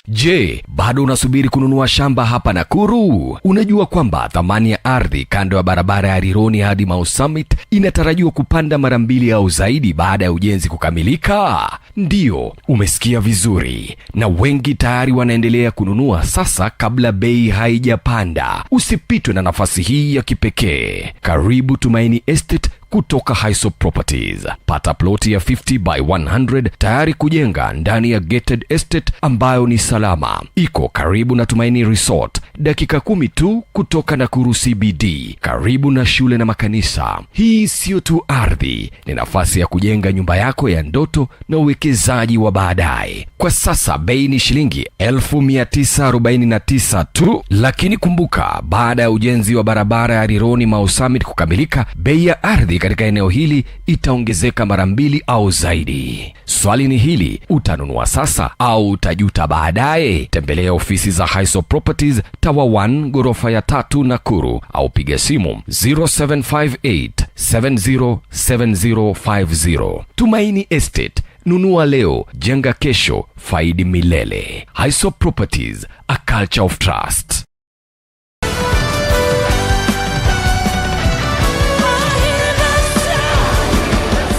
K: Je, bado unasubiri kununua shamba hapa Nakuru? Unajua kwamba thamani ya ardhi kando ya barabara ya Rironi hadi Mau Summit inatarajiwa kupanda mara 2 au zaidi baada ya ujenzi kukamilika? Ndiyo, umesikia vizuri. Na wengi tayari wanaendelea kununua sasa kabla bei haijapanda. Usipitwe na nafasi hii ya kipekee. Karibu Tumaini Estate kutoka Highsop Properties. Pata ploti ya 50 by 100 tayari kujenga ndani ya gated estate ambayo ni salama. Iko karibu na Tumaini Resort, dakika 10 tu kutoka Nakuru CBD, karibu na shule na makanisa. Hii sio tu ardhi, ni nafasi ya kujenga nyumba yako ya ndoto na uwekezaji wa baadaye. Kwa sasa bei ni shilingi 1949 tu, lakini kumbuka, baada ya ujenzi wa barabara ya Rironi Mau Summit kukamilika, bei ya ardhi katika eneo hili itaongezeka mara 2 au zaidi. Swali ni hili, utanunua sasa au utajuta baadaye? Tembelea ofisi za Highsop Properties Tower 1 ghorofa ya 3 Nakuru au piga simu 0758707050. Tumaini Estate, nunua leo, jenga kesho, faidi milele. Highsop Properties, a culture of trust.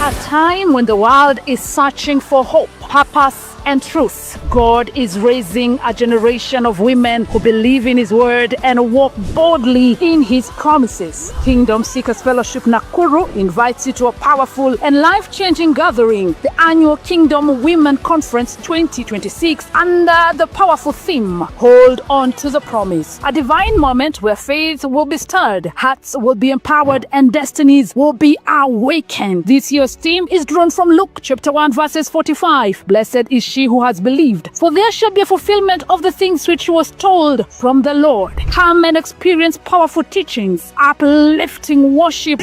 L: A time when the world is searching for hope, purpose, and truth. God is raising a generation of women who believe in His word and walk boldly in His promises. Kingdom Seekers Fellowship Nakuru invites you to a powerful and life-changing gathering, the annual Kingdom Women Conference 2026, under the powerful theme, Hold On to the Promise. A divine moment where faith will be stirred, hearts will be empowered, and destinies will be awakened. This year's theme is drawn from Luke chapter 1 verses 45. Blessed is she who has believed, for there shall be a fulfillment of the things which was told from the Lord. Come and experience powerful teachings, uplifting worship,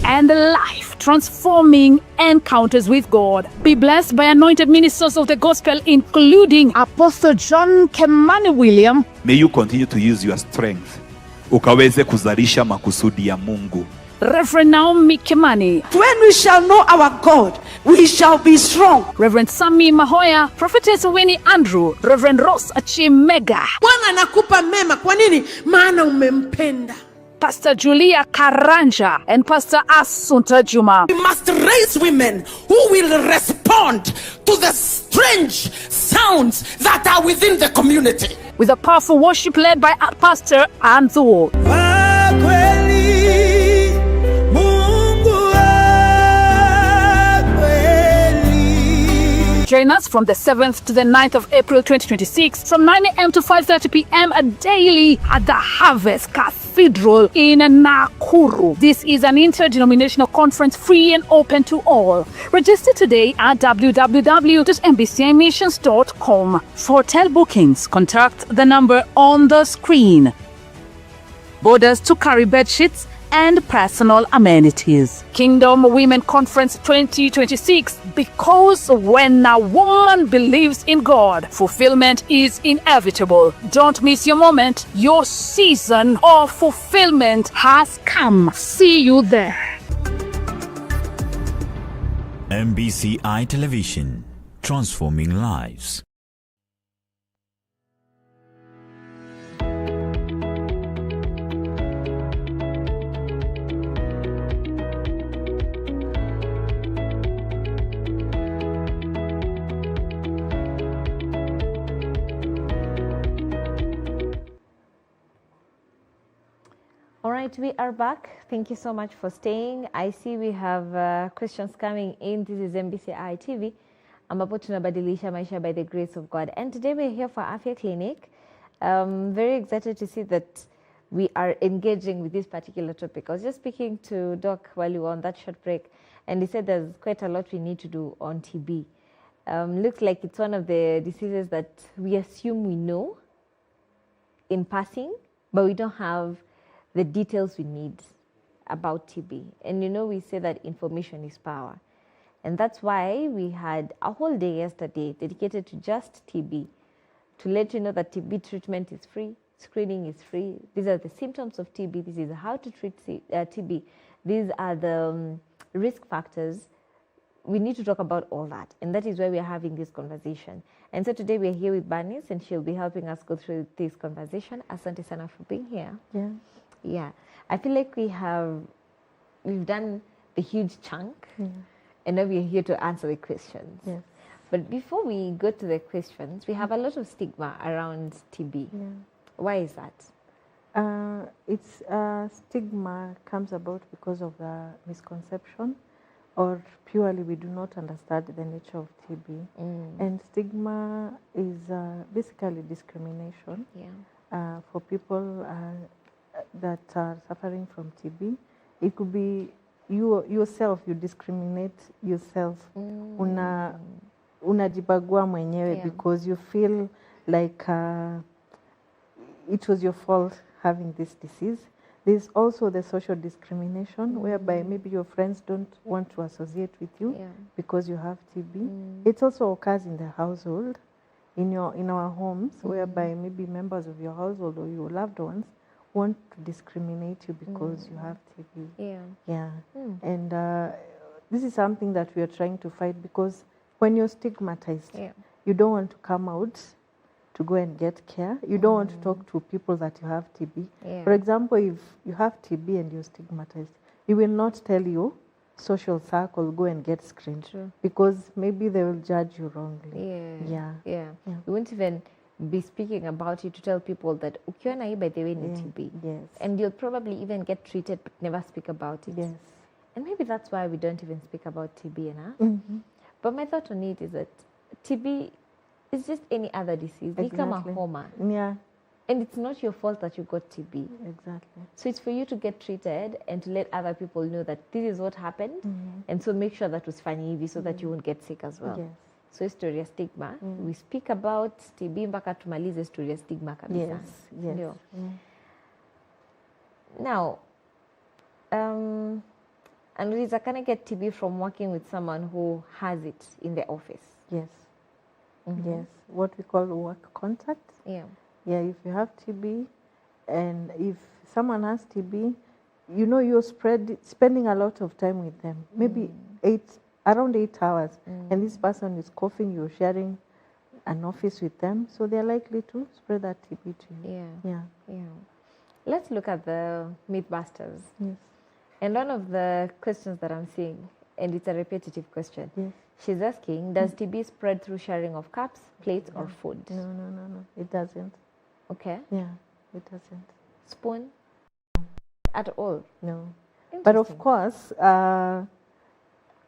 L: and life transforming encounters with God. Be blessed by anointed ministers of the gospel, including Apostle John Kemani William.
M: May you continue to use your strength ukaweze kuzalisha makusudi ya Mungu.
L: Reverend Naomi Kimani.
N: When we shall know our God, we shall be strong.
L: Reverend Sami Mahoya, Prophetess Winnie Andrew, Reverend Ross Achimega.
N: Bwana anakupa mema, kwa nini? Maana umempenda.
L: Pastor Julia Karanja and Pastor Asunta Juma.
N: We must raise women who will respond to the strange sounds that are within the community.
L: With a powerful worship led by Pastor Anzo. Join us from the 7th to the 9th of April 2026 from 9 a.m. to 5:30 p.m. daily at the Harvest Cathedral in Nakuru. This is an interdenominational conference, free and open to all. Register today at www.mbcimissions.com. For hotel bookings, contact the number on the screen. Borders to carry bed sheets and personal amenities. Kingdom Women Conference 2026, because when a woman believes in God, fulfillment is inevitable. Don't miss your moment. Your season of fulfillment has come. See you there.
E: MBCI Television, transforming lives.
A: All right, we are back. Thank you so much for staying. I see we have questions coming in. This is MBCI TV, ambapo tunabadilisha maisha by the grace of God. And today we're here for Afya Clinic. Very excited to see that we are engaging with this particular topic. I was just speaking to Doc while we were on that short break, and he said there's quite a lot we need to do on TB. Looks like it's one of the diseases that we assume we know in passing, but we don't have the details we need about TB. And you know, we say that information is power. And that's why we had a whole day yesterday dedicated to just TB, to let you know that TB treatment is free, screening is free. These are the symptoms of TB. This is how to treat TB. These are the risk factors. We need to talk about all that. And that is why we are having this conversation. And so today we're here with Bernice, and she'll be helping us go through this conversation. Asante sana for being here.
B: Yeah.
A: Yeah. I feel like we've done the huge chunk.
B: Yeah.
A: And now we're here to answer the questions.
B: Yes.
A: But before we go to the questions, we have a lot of stigma around TB.
B: Yeah.
A: Why is that?
B: It's stigma comes about because of the misconception, or purely we do not understand the nature of TB. And stigma is basically discrimination for people that are suffering from TB. It could be yourself, you discriminate yourself. Unajibagua mwenyewe because you feel like it was your fault having this disease. There's also the social discrimination whereby maybe your friends don't want to associate with you because you have TB. It also occurs in the household, in our homes, whereby maybe members of your household or your loved ones want to discriminate you because you have TB. And this is something that we are trying to fight, because when you're stigmatized, you don't want to come out to go and get care. You don't want to talk to people that you have TB. For example, if you have TB and you're stigmatized, you will not tell your social circle, go and get screened, because maybe they will judge you wrongly.
A: You won't even be speaking about it to tell people that ukiona hii by the way ni TB. And you'll probably even get treated but never speak about it. And maybe that's why we don't even speak about TB enough. But my thought on it is that TB is just any other disease. Ni kama homa. And it's not your fault that you got TB.
B: Exactly.
A: So it's for you to get treated and to let other people know that this is what happened. And so make sure that was funny hivi so that you won't get sick as well. So story ya stigma. We speak about TB mpaka tumalize story ya stigma kabisa. Ndio. Now, Annalisa, can I get TB from working with someone who has it in the office?
B: Yes. Yes. What we call work contact. Yeah, if you have TB and if someone has TB, you know, you're spending a lot of time with them, maybe around 8 hours, and this person is coughing, you're sharing an office with them, so they're likely to spread that TB to you.
A: Let's look at the mythbusters.
B: Yes.
A: And one of the questions that I'm seeing, and it's a repetitive question, she's asking, does TB spread through sharing of cups, plates, or food?
B: No, it doesn't.
A: Okay.
B: Yeah, it doesn't.
A: Spoon? At all?
B: No. But of course,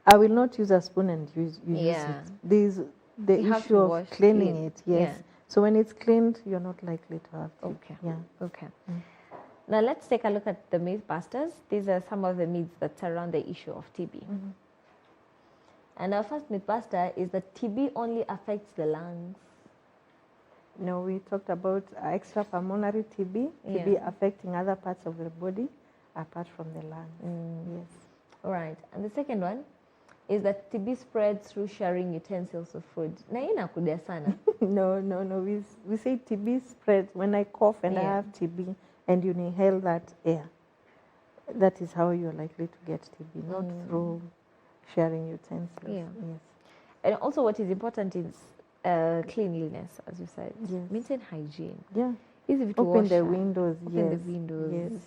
B: I will not use a spoon and use it. There's the issue of cleaning it. Yes. So when it's cleaned, you're not likely to have TB.
A: Okay. Now let's take a look at the mythbusters. These are some of the myths that surround the issue of TB. And our first mythbuster is that TB only affects the lungs.
B: No, we talked about extrapulmonary TB, TB affecting other parts of the body apart from the lungs. Yes.
A: All right. And the second one is that TB spreads through sharing utensils of food. Na hii inakudia sana.
B: No. We say TB spreads when I cough and I have TB and you inhale that air. That is how you're likely to get TB, not through sharing utensils. Yes.
A: And also what is important is cleanliness, as you said. Maintain hygiene. Easy to
B: Open
A: wash
B: the windows.
A: Open the windows.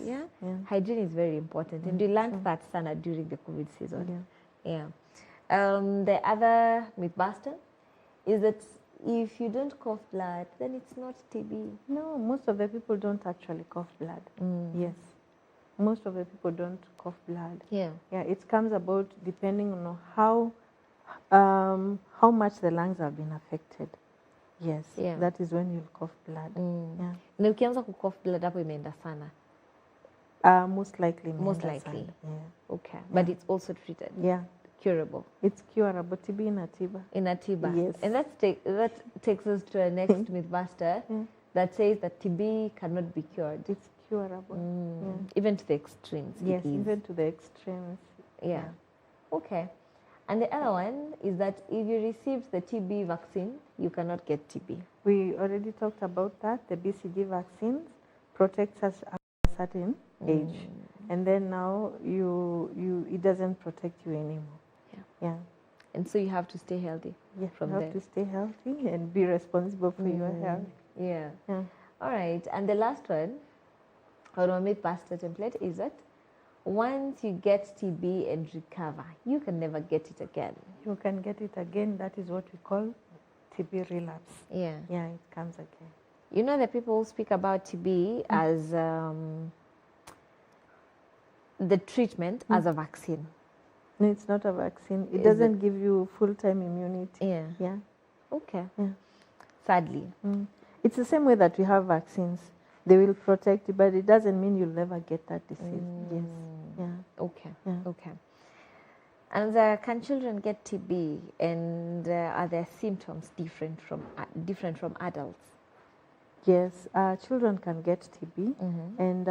A: Hygiene is very important. And we learned that sana during the COVID season. The other mythbuster is that if you don't cough blood, then it's not TB.
B: No, most of the people don't actually cough blood. Yes. Most of the people don't cough blood.
A: Yeah.
B: Yeah, it comes about depending on how much the lungs have been affected. Yes,
A: Yeah.
B: that is when you'll cough blood. Yeah.
A: Na ukianza kucough blood hapo imeenda sana.
B: Most likely.
A: Most likely.
B: Yeah.
A: Okay. But it's also treated.
B: Yeah.
A: Curable.
B: It's curable. TB inatiba.
A: Inatiba.
B: Yes.
A: And that takes us to a next mythbuster that says that TB cannot be cured.
B: It's curable. Yeah.
A: Even to the extremes.
B: Yes, even to the extremes.
A: Yeah. Okay. And the other one is that if you received the TB vaccine, you cannot get TB.
B: We already talked about that. The BCG vaccines protects us at a certain age. And then now it doesn't protect you anymore. Yeah.
A: And so you have to stay healthy.
B: Yeah,
A: from
B: you have to stay healthy and be responsible for your health.
A: Yeah. All right. And the last one, on our mythbuster template, is that once you get TB and recover, you can never get it again.
B: You can get it again. That is what we call TB relapse.
A: Yeah.
B: Yeah, it comes again.
A: You know, the people who speak about TB as the treatment as a vaccine.
B: No, it's not a vaccine. It doesn't give you full-time immunity.
A: Yeah.
B: Yeah.
A: Okay.
B: Yeah.
A: Sadly.
B: It's the same way that we have vaccines. They will protect you, but it doesn't mean you'll never get that disease. Yes. Yeah.
A: Okay.
B: Yeah.
A: Okay. And can children get TB, and are their symptoms different from adults?
B: Yes, children can get TB, and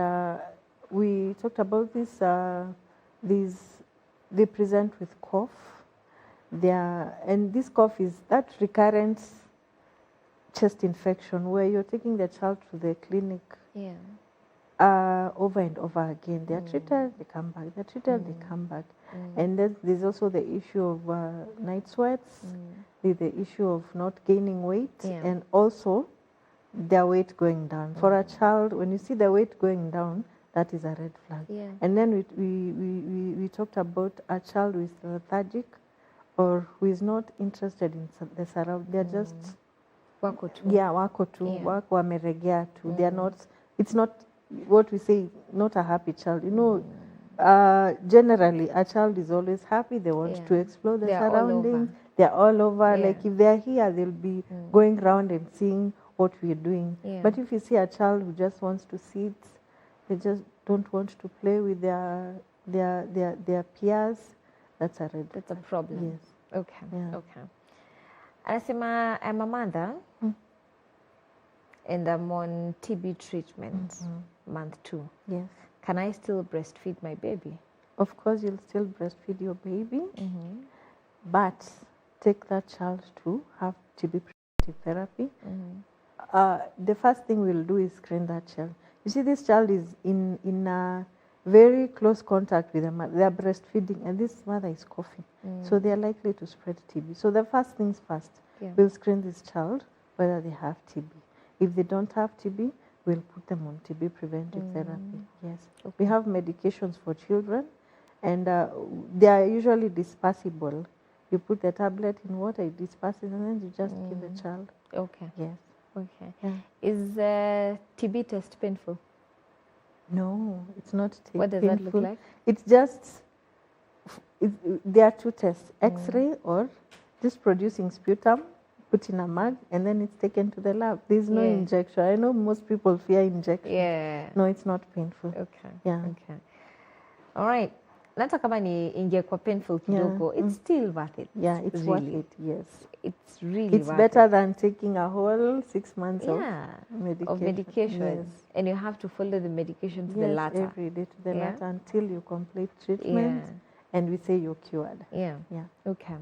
B: we talked about this. They present with cough. And this cough is that recurrent chest infection where you're taking the child to the clinic over and over again. They are treated, they come back. They're treated, they come back. And then there's also the issue of night sweats, the issue of not gaining weight, and also their weight going down. For a child, when you see the weight going down, that is a red flag. And then we talked about a child who is lethargic or who is not interested in the surround. They're just
A: wako tu.
B: Yeah, wako tu. Wako wameregea tu. They are not. It's not what we say. Not a happy child. You know, generally a child is always happy. They want to explore the surroundings. They're all over. Like if they're here, they'll be going around and seeing what we're doing. But if you see a child who just wants to sit, they just don't want to play with their peers, that's a red.
A: That's a problem.
B: Yes.
A: Okay.
B: Yeah.
A: Okay. Anasema, I'm a mother and I'm on TB treatment, month 2.
B: Yes.
A: Can I still breastfeed my baby?
B: Of course, you'll still breastfeed your baby, but take that child to have TB preventive therapy. The first thing we'll do is screen that child. You see, this child is in a very close contact with the mother. They are breastfeeding, and this mother is coughing. So they are likely to spread TB. So the first things first, we'll screen this child whether they have TB. If they don't have TB, we'll put them on TB preventive therapy. Yes. We have medications for children, and they are usually dispersible. You put the tablet in water, it disperses, and then you just give the child.
A: Okay.
B: Yes.
A: Okay.
B: Yeah.
A: Is TB test painful?
B: No, it's not painful.
A: What does that look like?
B: It's just, there are 2 tests, X-ray or just producing sputum, put in a mug, and then it's taken to the lab. There's no injection. I know most people fear injection.
A: Yeah.
B: No, it's not painful.
A: Okay.
B: Yeah.
A: Okay. All right. Hata kama ni ingekuwa painful kidogo, it's still worth it.
B: Yeah, it's worth
A: really.
B: it, yes.
A: It's really
B: It's
A: worth
B: better
A: it.
B: than taking a whole 6 months of
A: of medications.
B: Yes.
A: And you have to follow the medication to the latter.
B: Every day to the latter until you complete treatment and we say you're cured.
A: Yeah.
B: Yeah.
A: Okay.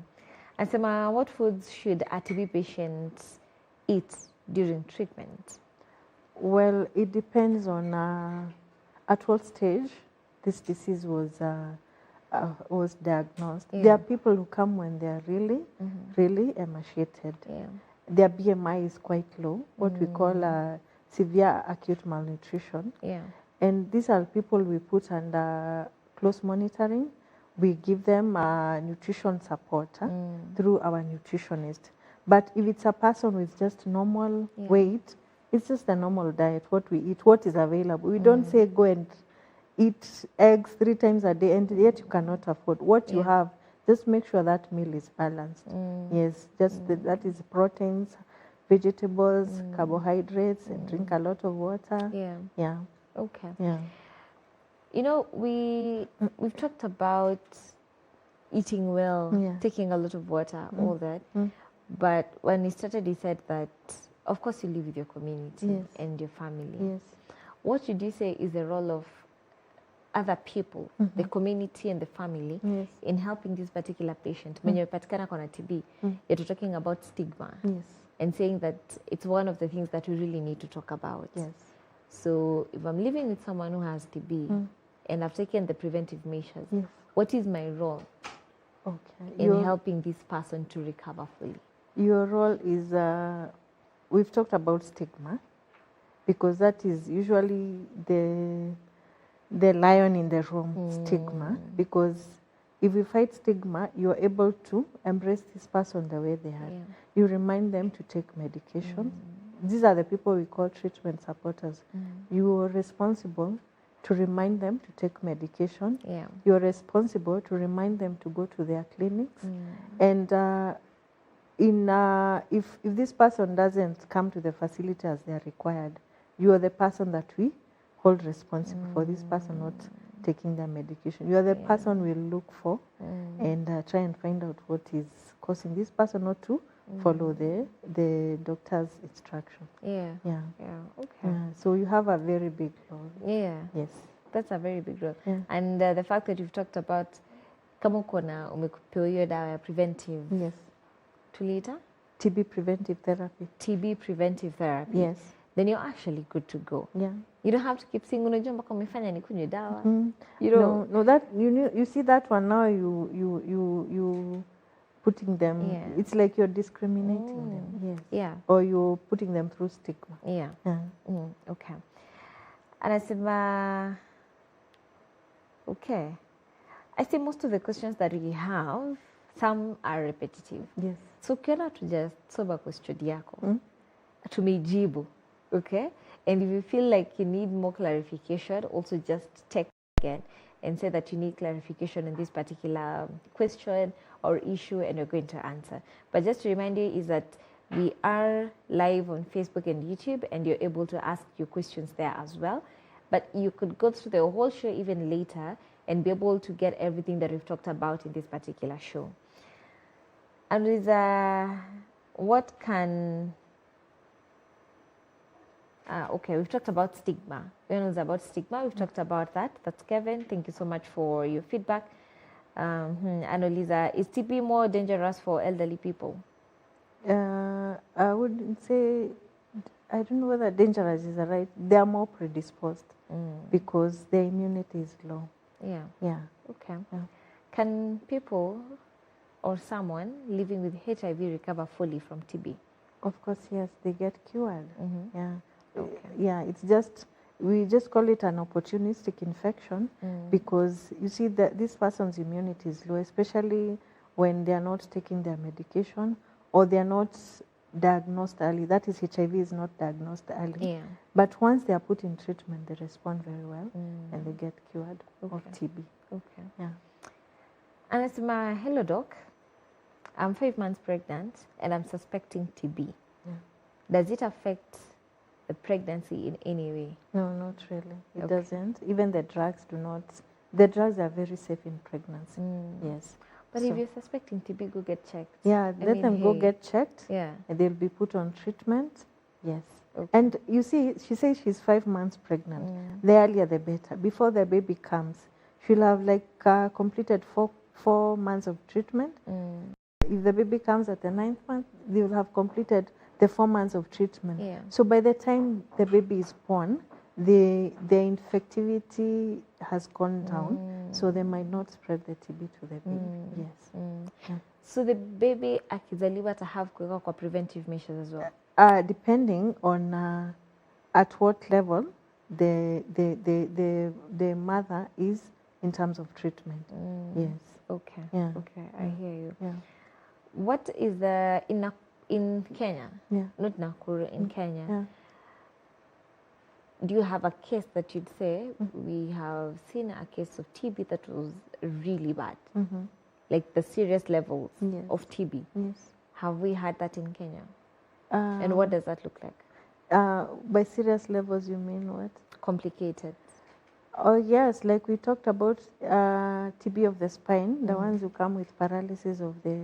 A: Asema, what foods should a TB patients eat during treatment?
B: Well, it depends on at what stage this disease was diagnosed. There are people who come when they are really emaciated. Their BMI is quite low, what we call severe acute malnutrition. And these are people we put under close monitoring. We give them nutrition support through our nutritionist. But if it's a person with just normal weight, it's just a normal diet, what we eat, what is available. We don't say go and eat eggs 3 times a day and yet you cannot afford what you have, just make sure that meal is balanced. Yes, just that is proteins, vegetables, carbohydrates, and drink a lot of water. Yeah.
A: Okay.
B: Yeah.
A: You know, we've talked about eating well, taking a lot of water, all that. But when he started, he said that, of course, you live with your community and your family.
B: Yes.
A: What would you say is the role of other people, the community and the family, in helping this particular patient? When you're patikana kona TB, you're talking about stigma and saying that it's one of the things that we really need to talk about.
B: Yes.
A: So if I'm living with someone who has TB and I've taken the preventive measures, what is my role in helping this person to recover fully?
B: Your role is, we've talked about stigma, because that is usually the lion in the room, stigma. Because if we fight stigma, you're able to embrace this person the way they are. You remind them to take medication. These are the people we call treatment supporters. You are responsible to remind them to take medication. You're responsible to remind them to go to their clinics. And if this person doesn't come to the facility as they are required, you are the person that we hold responsible for this person not taking their medication. You are the person we'll look for and try and find out what is causing this person not to follow the doctor's instruction. Okay. So you have a very big role. Yes.
A: That's a very big role. And the fact that you've talked about kama uko na umepewa hiyo dawa ya preventive.
B: Yes.
A: Tuliita?
B: TB preventive therapy.
A: TB preventive therapy.
B: Yes.
A: Then you're actually good to go.
B: Yeah.
A: You don't have to keep saying unajua mpaka umefanya nikunywe dawa. You
B: know, no, that you see that one now you putting them, it's like you're discriminating them. Yes. Or you're putting them through stigma.
A: Okay. Anasema, okay. I see most of the questions that we have, some are repetitive.
B: Yes.
A: So ukiona tujasoma question yako, tumeijibu, okay? And if you feel like you need more clarification, also just text again and say that you need clarification in this particular question or issue, and we're going to answer. But just to remind you is that we are live on Facebook and YouTube, and you're able to ask your questions there as well. But you could go through the whole show even later and be able to get everything that we've talked about in this particular show. And with what can... okay, we've talked about stigma. When it was about stigma, we've talked about that. That's Kevin. Thank you so much for your feedback. Annalisa, is TB more dangerous for elderly people?
B: I wouldn't say, I don't know whether dangerous is the right. They are more predisposed because their immunity is low.
A: Okay. Can people or someone living with HIV recover fully from TB?
B: Of course, yes, they get cured. It's just, we just call it an opportunistic infection because you see that this person's immunity is low, especially when they are not taking their medication or they are not diagnosed early. That is, HIV is not diagnosed early. But once they are put in treatment, they respond very well and they get cured of TB.
A: Anasema, hello doc, I'm 5 months pregnant and I'm suspecting TB. Does it affect the pregnancy in any way?
B: No, not really. It doesn't. Even the drugs do not. The drugs are very safe in pregnancy. Yes.
A: But if you're suspecting TB, go get checked.
B: Let them go get checked. And they'll be put on treatment. Yes. And you see, she says she's 5 months pregnant. The earlier the better. Before the baby comes, she'll have like completed four months of treatment. If the baby comes at the 9th month, they will have completed the 4 months of treatment. So by the time the baby is born, the infectivity has gone down, so they might not spread the TB to the baby. Yes.
A: So the baby akizaliwa to have kuweka kwa preventive measures as well?
B: Depending on at what level the mother is in terms of treatment. Yes.
A: Okay. Okay, I hear you. What is the in Kenya, not Nakuru, in Kenya, do you have a case that you'd say, we have seen a case of TB that was really bad? Like the serious levels of TB?
B: Yes.
A: Have we had that in Kenya? And what does that look like?
B: By serious levels, you mean what?
A: Complicated.
B: Oh, yes. Like we talked about TB of the spine, the ones who come with paralysis of the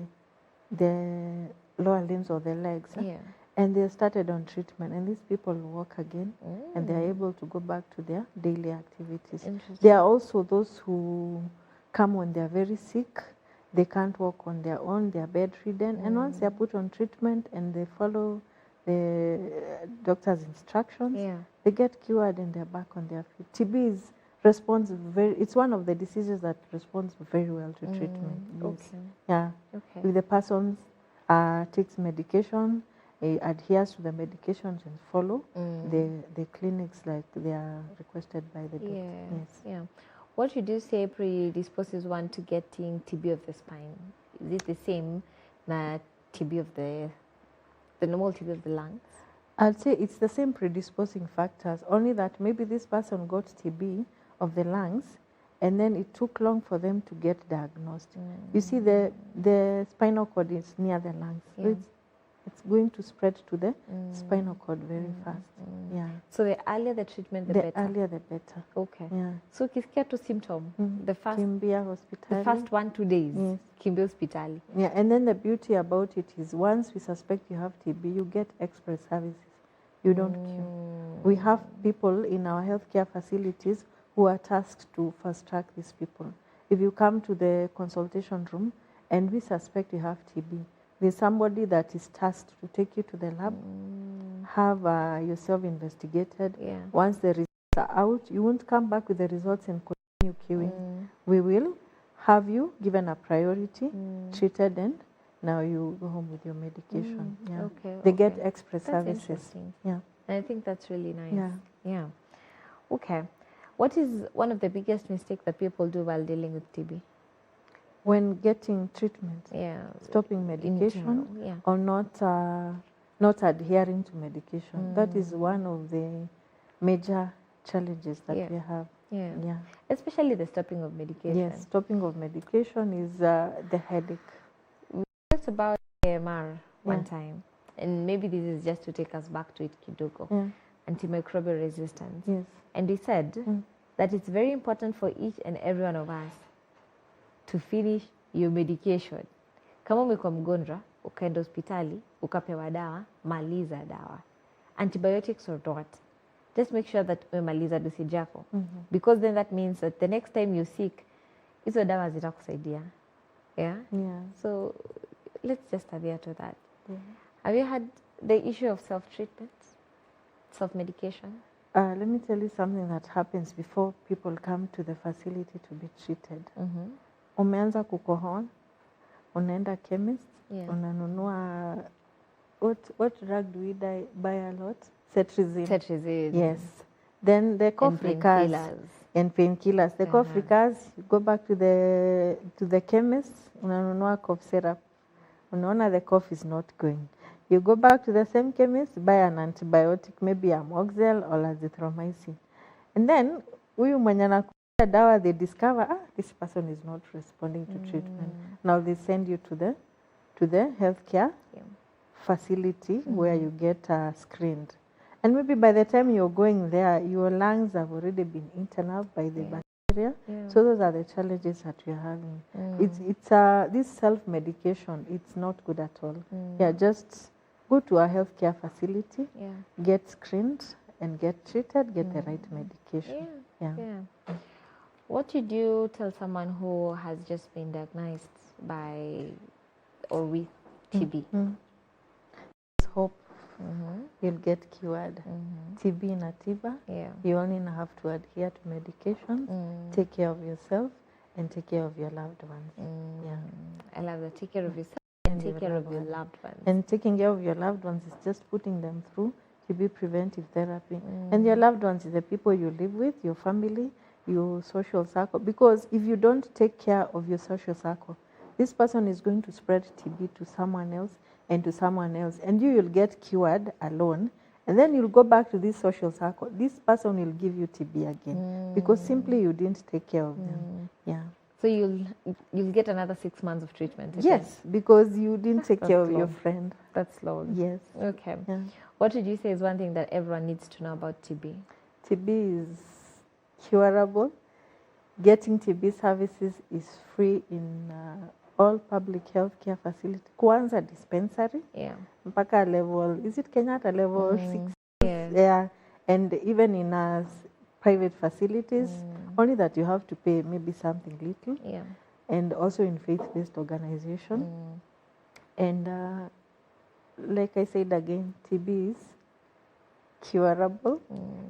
B: lower limbs or the legs.
A: Yeah.
B: And they started on treatment, and these people walk again, and they're able to go back to their daily activities. There are also those who come when they're very sick, they can't walk on their own, they're bedridden, and once they're put on treatment and they follow the doctor's instructions, they get cured and they're back on their feet. TB responds it's one of the diseases that responds very well to treatment. Yes.
A: Okay.
B: Yeah.
A: Okay.
B: If the person takes medication, adheres to the medications and follow the clinics like they are requested by the doctor. Yes.
A: Yeah. What would you say predisposes one to getting TB of the spine? Is it the same that TB of the normal TB of the lungs?
B: I'd say it's the same predisposing factors, only that maybe this person got TB of the lungs and then it took long for them to get diagnosed. You see, the spinal cord is near the lungs. So it's going to spread to the spinal cord very fast. Yeah.
A: So the earlier the treatment, the better?
B: The earlier the better.
A: Okay.
B: Yeah.
A: So ukisikia tu symptom, the first
B: kimbia hospitali.
A: The first 1-2 days, kimbia hospitali.
B: Yeah, and then the beauty about it is once we suspect you have TB, you get express services. You don't queue. We have people in our healthcare facilities who are tasked to fast track these people. If you come to the consultation room and we suspect you have TB, there's somebody that is tasked to take you to the lab, have yourself investigated. Once the results are out, you won't come back with the results and continue queuing. We will have you given a priority, treated, and now you go home with your medication. They get express services.
A: Yeah. And I think that's really nice. Yeah. Okay. What is one of the biggest mistakes that people do while dealing with TB?
B: When getting treatment, stopping medication, or not adhering to medication. That is one of the major challenges that we have.
A: Yeah. Especially the stopping of medication.
B: Yes, stopping of medication is the headache.
A: We talked about AMR one time, and maybe this is just to take us back to it kidogo, antimicrobial resistance.
B: Yes.
A: And we said that it's very important for each and every one of us to finish your medication. Kama umekuwa mgonjwa, ukaenda hospitali, ukapewa dawa, maliza dawa. Antibiotics or not, just make sure that umemaliza dosage yako. Because then that means that the next time you're sick, hizo dawa zitakusaidia. Yeah? So let's just adhere to that. Have you had the issue of self-treatment, self-medication?
B: Let me tell you something that happens before people come to the facility to be treated. Umeanza kukohoa, unaenda chemist, unanunua, what drug do we buy a lot? Cetirizine.
A: Cetirizine.
B: Yes. Then the cough recurs. And painkillers. The cough recurs, you go back to the chemist, unanunua cough syrup. Unaona the cough is not going. You go back to the same chemist, buy an antibiotic, maybe amoxicillin or azithromycin. And then, huyu mwenye anakupa dawa, they discover, this person is not responding to treatment. Now they send you to the healthcare facility where you get screened. And maybe by the time you're going there, your lungs have already been eaten up by the bacteria. So those are the challenges that we're having. It's this self-medication, it's not good at all. Just go to a healthcare facility, get screened and get treated, get the right medication.
A: What would you tell someone who has just been diagnosed by or with TB?
B: There's hope. You'll get cured. TB na tiba. You only have to adhere to medications, take care of yourself, and take care of your loved ones.
A: I love that. Take care of yourself and take care of your loved ones.
B: And taking care of your loved ones is just putting them through TB preventive therapy. And your loved ones is the people you live with, your family, your social circle. Because if you don't take care of your social circle, this person is going to spread TB to someone else and to someone else. And you will get cured alone And then you'll go back to this social circle. This person will give you TB again because simply you didn't take care of them. Yeah.
A: So you'll get another 6 months of treatment again?
B: Yes, because you didn't take care of your
A: long.
B: friend.
A: That's long.
B: Yes.
A: Okay.
B: Yeah.
A: What would you say is one thing that everyone needs to know about TB?
B: TB is curable. Getting TB services is free in all public healthcare facilities. Kwanza dispensary.
A: Yeah.
B: Mpaka level, is it Kenyatta level 6?
A: Yeah.
B: Yeah. And even in private facilities, only that you have to pay maybe something little.
A: Yeah.
B: And also in faith-based organization. And like I said again, TB is curable.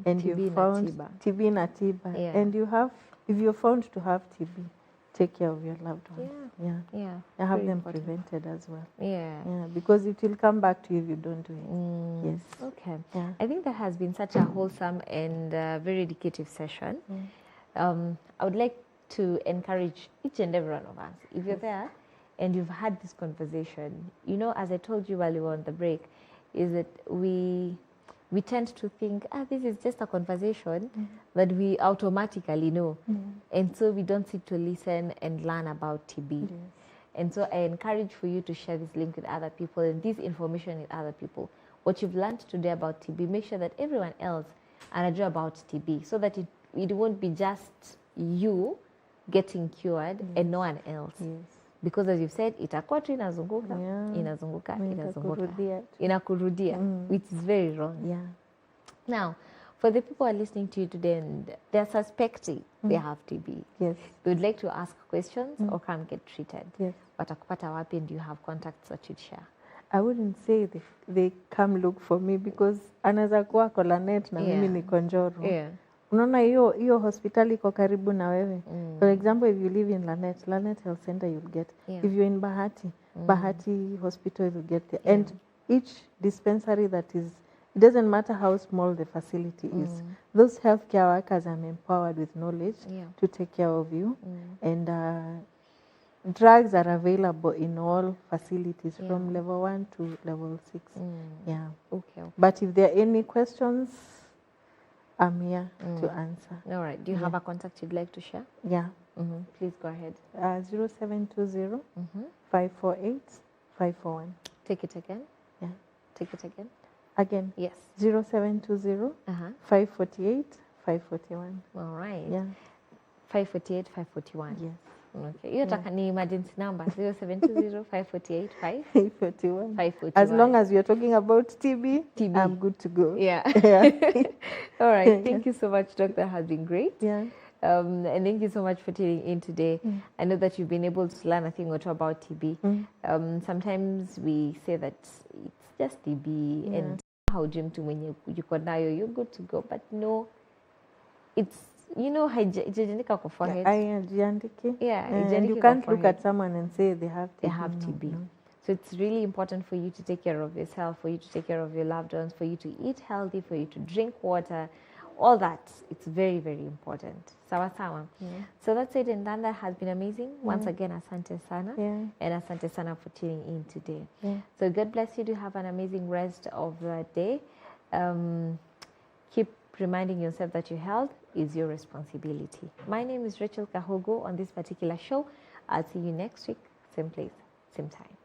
B: And
A: TB
B: you
A: na
B: found
A: tiba.
B: TB na tiba.
A: Yeah.
B: And you have, if you're found to have TB, take care of your loved ones.
A: Yeah.
B: Yeah.
A: Yeah.
B: Have
A: Very
B: them
A: important.
B: prevented as well.
A: Yeah.
B: Yeah. Because it will come back to you if you don't do it. Yes.
A: Okay.
B: Yeah.
A: I think that has been such a wholesome and very educative session. I would like to encourage each and every one of us, if you're there and you've had this conversation, you know, as I told you while we were on the break, is that we tend to think, this is just a conversation that we automatically know. And so we don't sit to listen and learn about TB.
B: Yes.
A: And so I encourage for you to share this link with other people and this information with other people. What you've learned today about TB, make sure that everyone else anajua about TB so that it won't be just you getting cured and no one else.
B: Yes.
A: Because as you've said, itakuwa tu inazunguka, inakurudia, which is very wrong.
B: Yeah.
A: Now, for the people who are listening to you today and they're suspecting they have TB,
B: Yes.
A: they would like to ask questions or come get treated.
B: Yes.
A: Watakupata wapi and do you have contacts that you'd share?
B: I wouldn't say they come look for me because anaweza kuwa kwa Lanet na mimi niko Njoro.
A: Yeah.
B: Unaona hiyo hospitali iko karibu na wewe. For example, if you live in Lanet Health Center, you'll get.
A: Yeah.
B: If you're in Bahati Hospital, you'll get there. And each dispensary that is, it doesn't matter how small the facility is. Those healthcare workers are empowered with knowledge to take care of you. And drugs are available in all facilities from level 1 to level 6. Yeah.
A: Okay.
B: But if there are any questions, I'm here to answer.
A: All right. Do you have a contact you'd like to share?
B: Yeah.
A: Please go ahead.
B: 0720 548 541.
A: Take it again.
B: Yeah.
A: Take it again.
B: Again.
A: Yes.
B: 0720 548 541.
A: All right.
B: Yeah.
A: 548 541.
B: Yes.
A: Okay. Hiyo taka ni emergency number 0720 548
B: 541.
A: 541.
B: As long as you're talking about TB, I'm good to go.
A: Yeah. All right. Thank you so much, Doctor. It has been great.
B: Yeah.
A: And thank you so much for tuning in today. I know that you've been able to learn a thing or two about TB. Sometimes we say that it's just TB and how mtu mwenye yuko nayo, you're good to go. But no, it's, you know, haijaandika kwa forehead.
B: Haijaandiki.
A: Yeah,
B: and you can't look at someone and say they have TB.
A: They have TB. No. So it's really important for you to take care of yourself, for you to take care of your loved ones, for you to eat healthy, for you to drink water, all that. It's very, very important. Sawa sawa. So that's it, and that has been amazing. Once again, asante sana. And asante sana for tuning in today. So God bless you. Do have an amazing rest of the day. Keep reminding yourself that your health is your responsibility. My name is Rachel Kahugu on this particular show. I'll see you next week, same place, same time.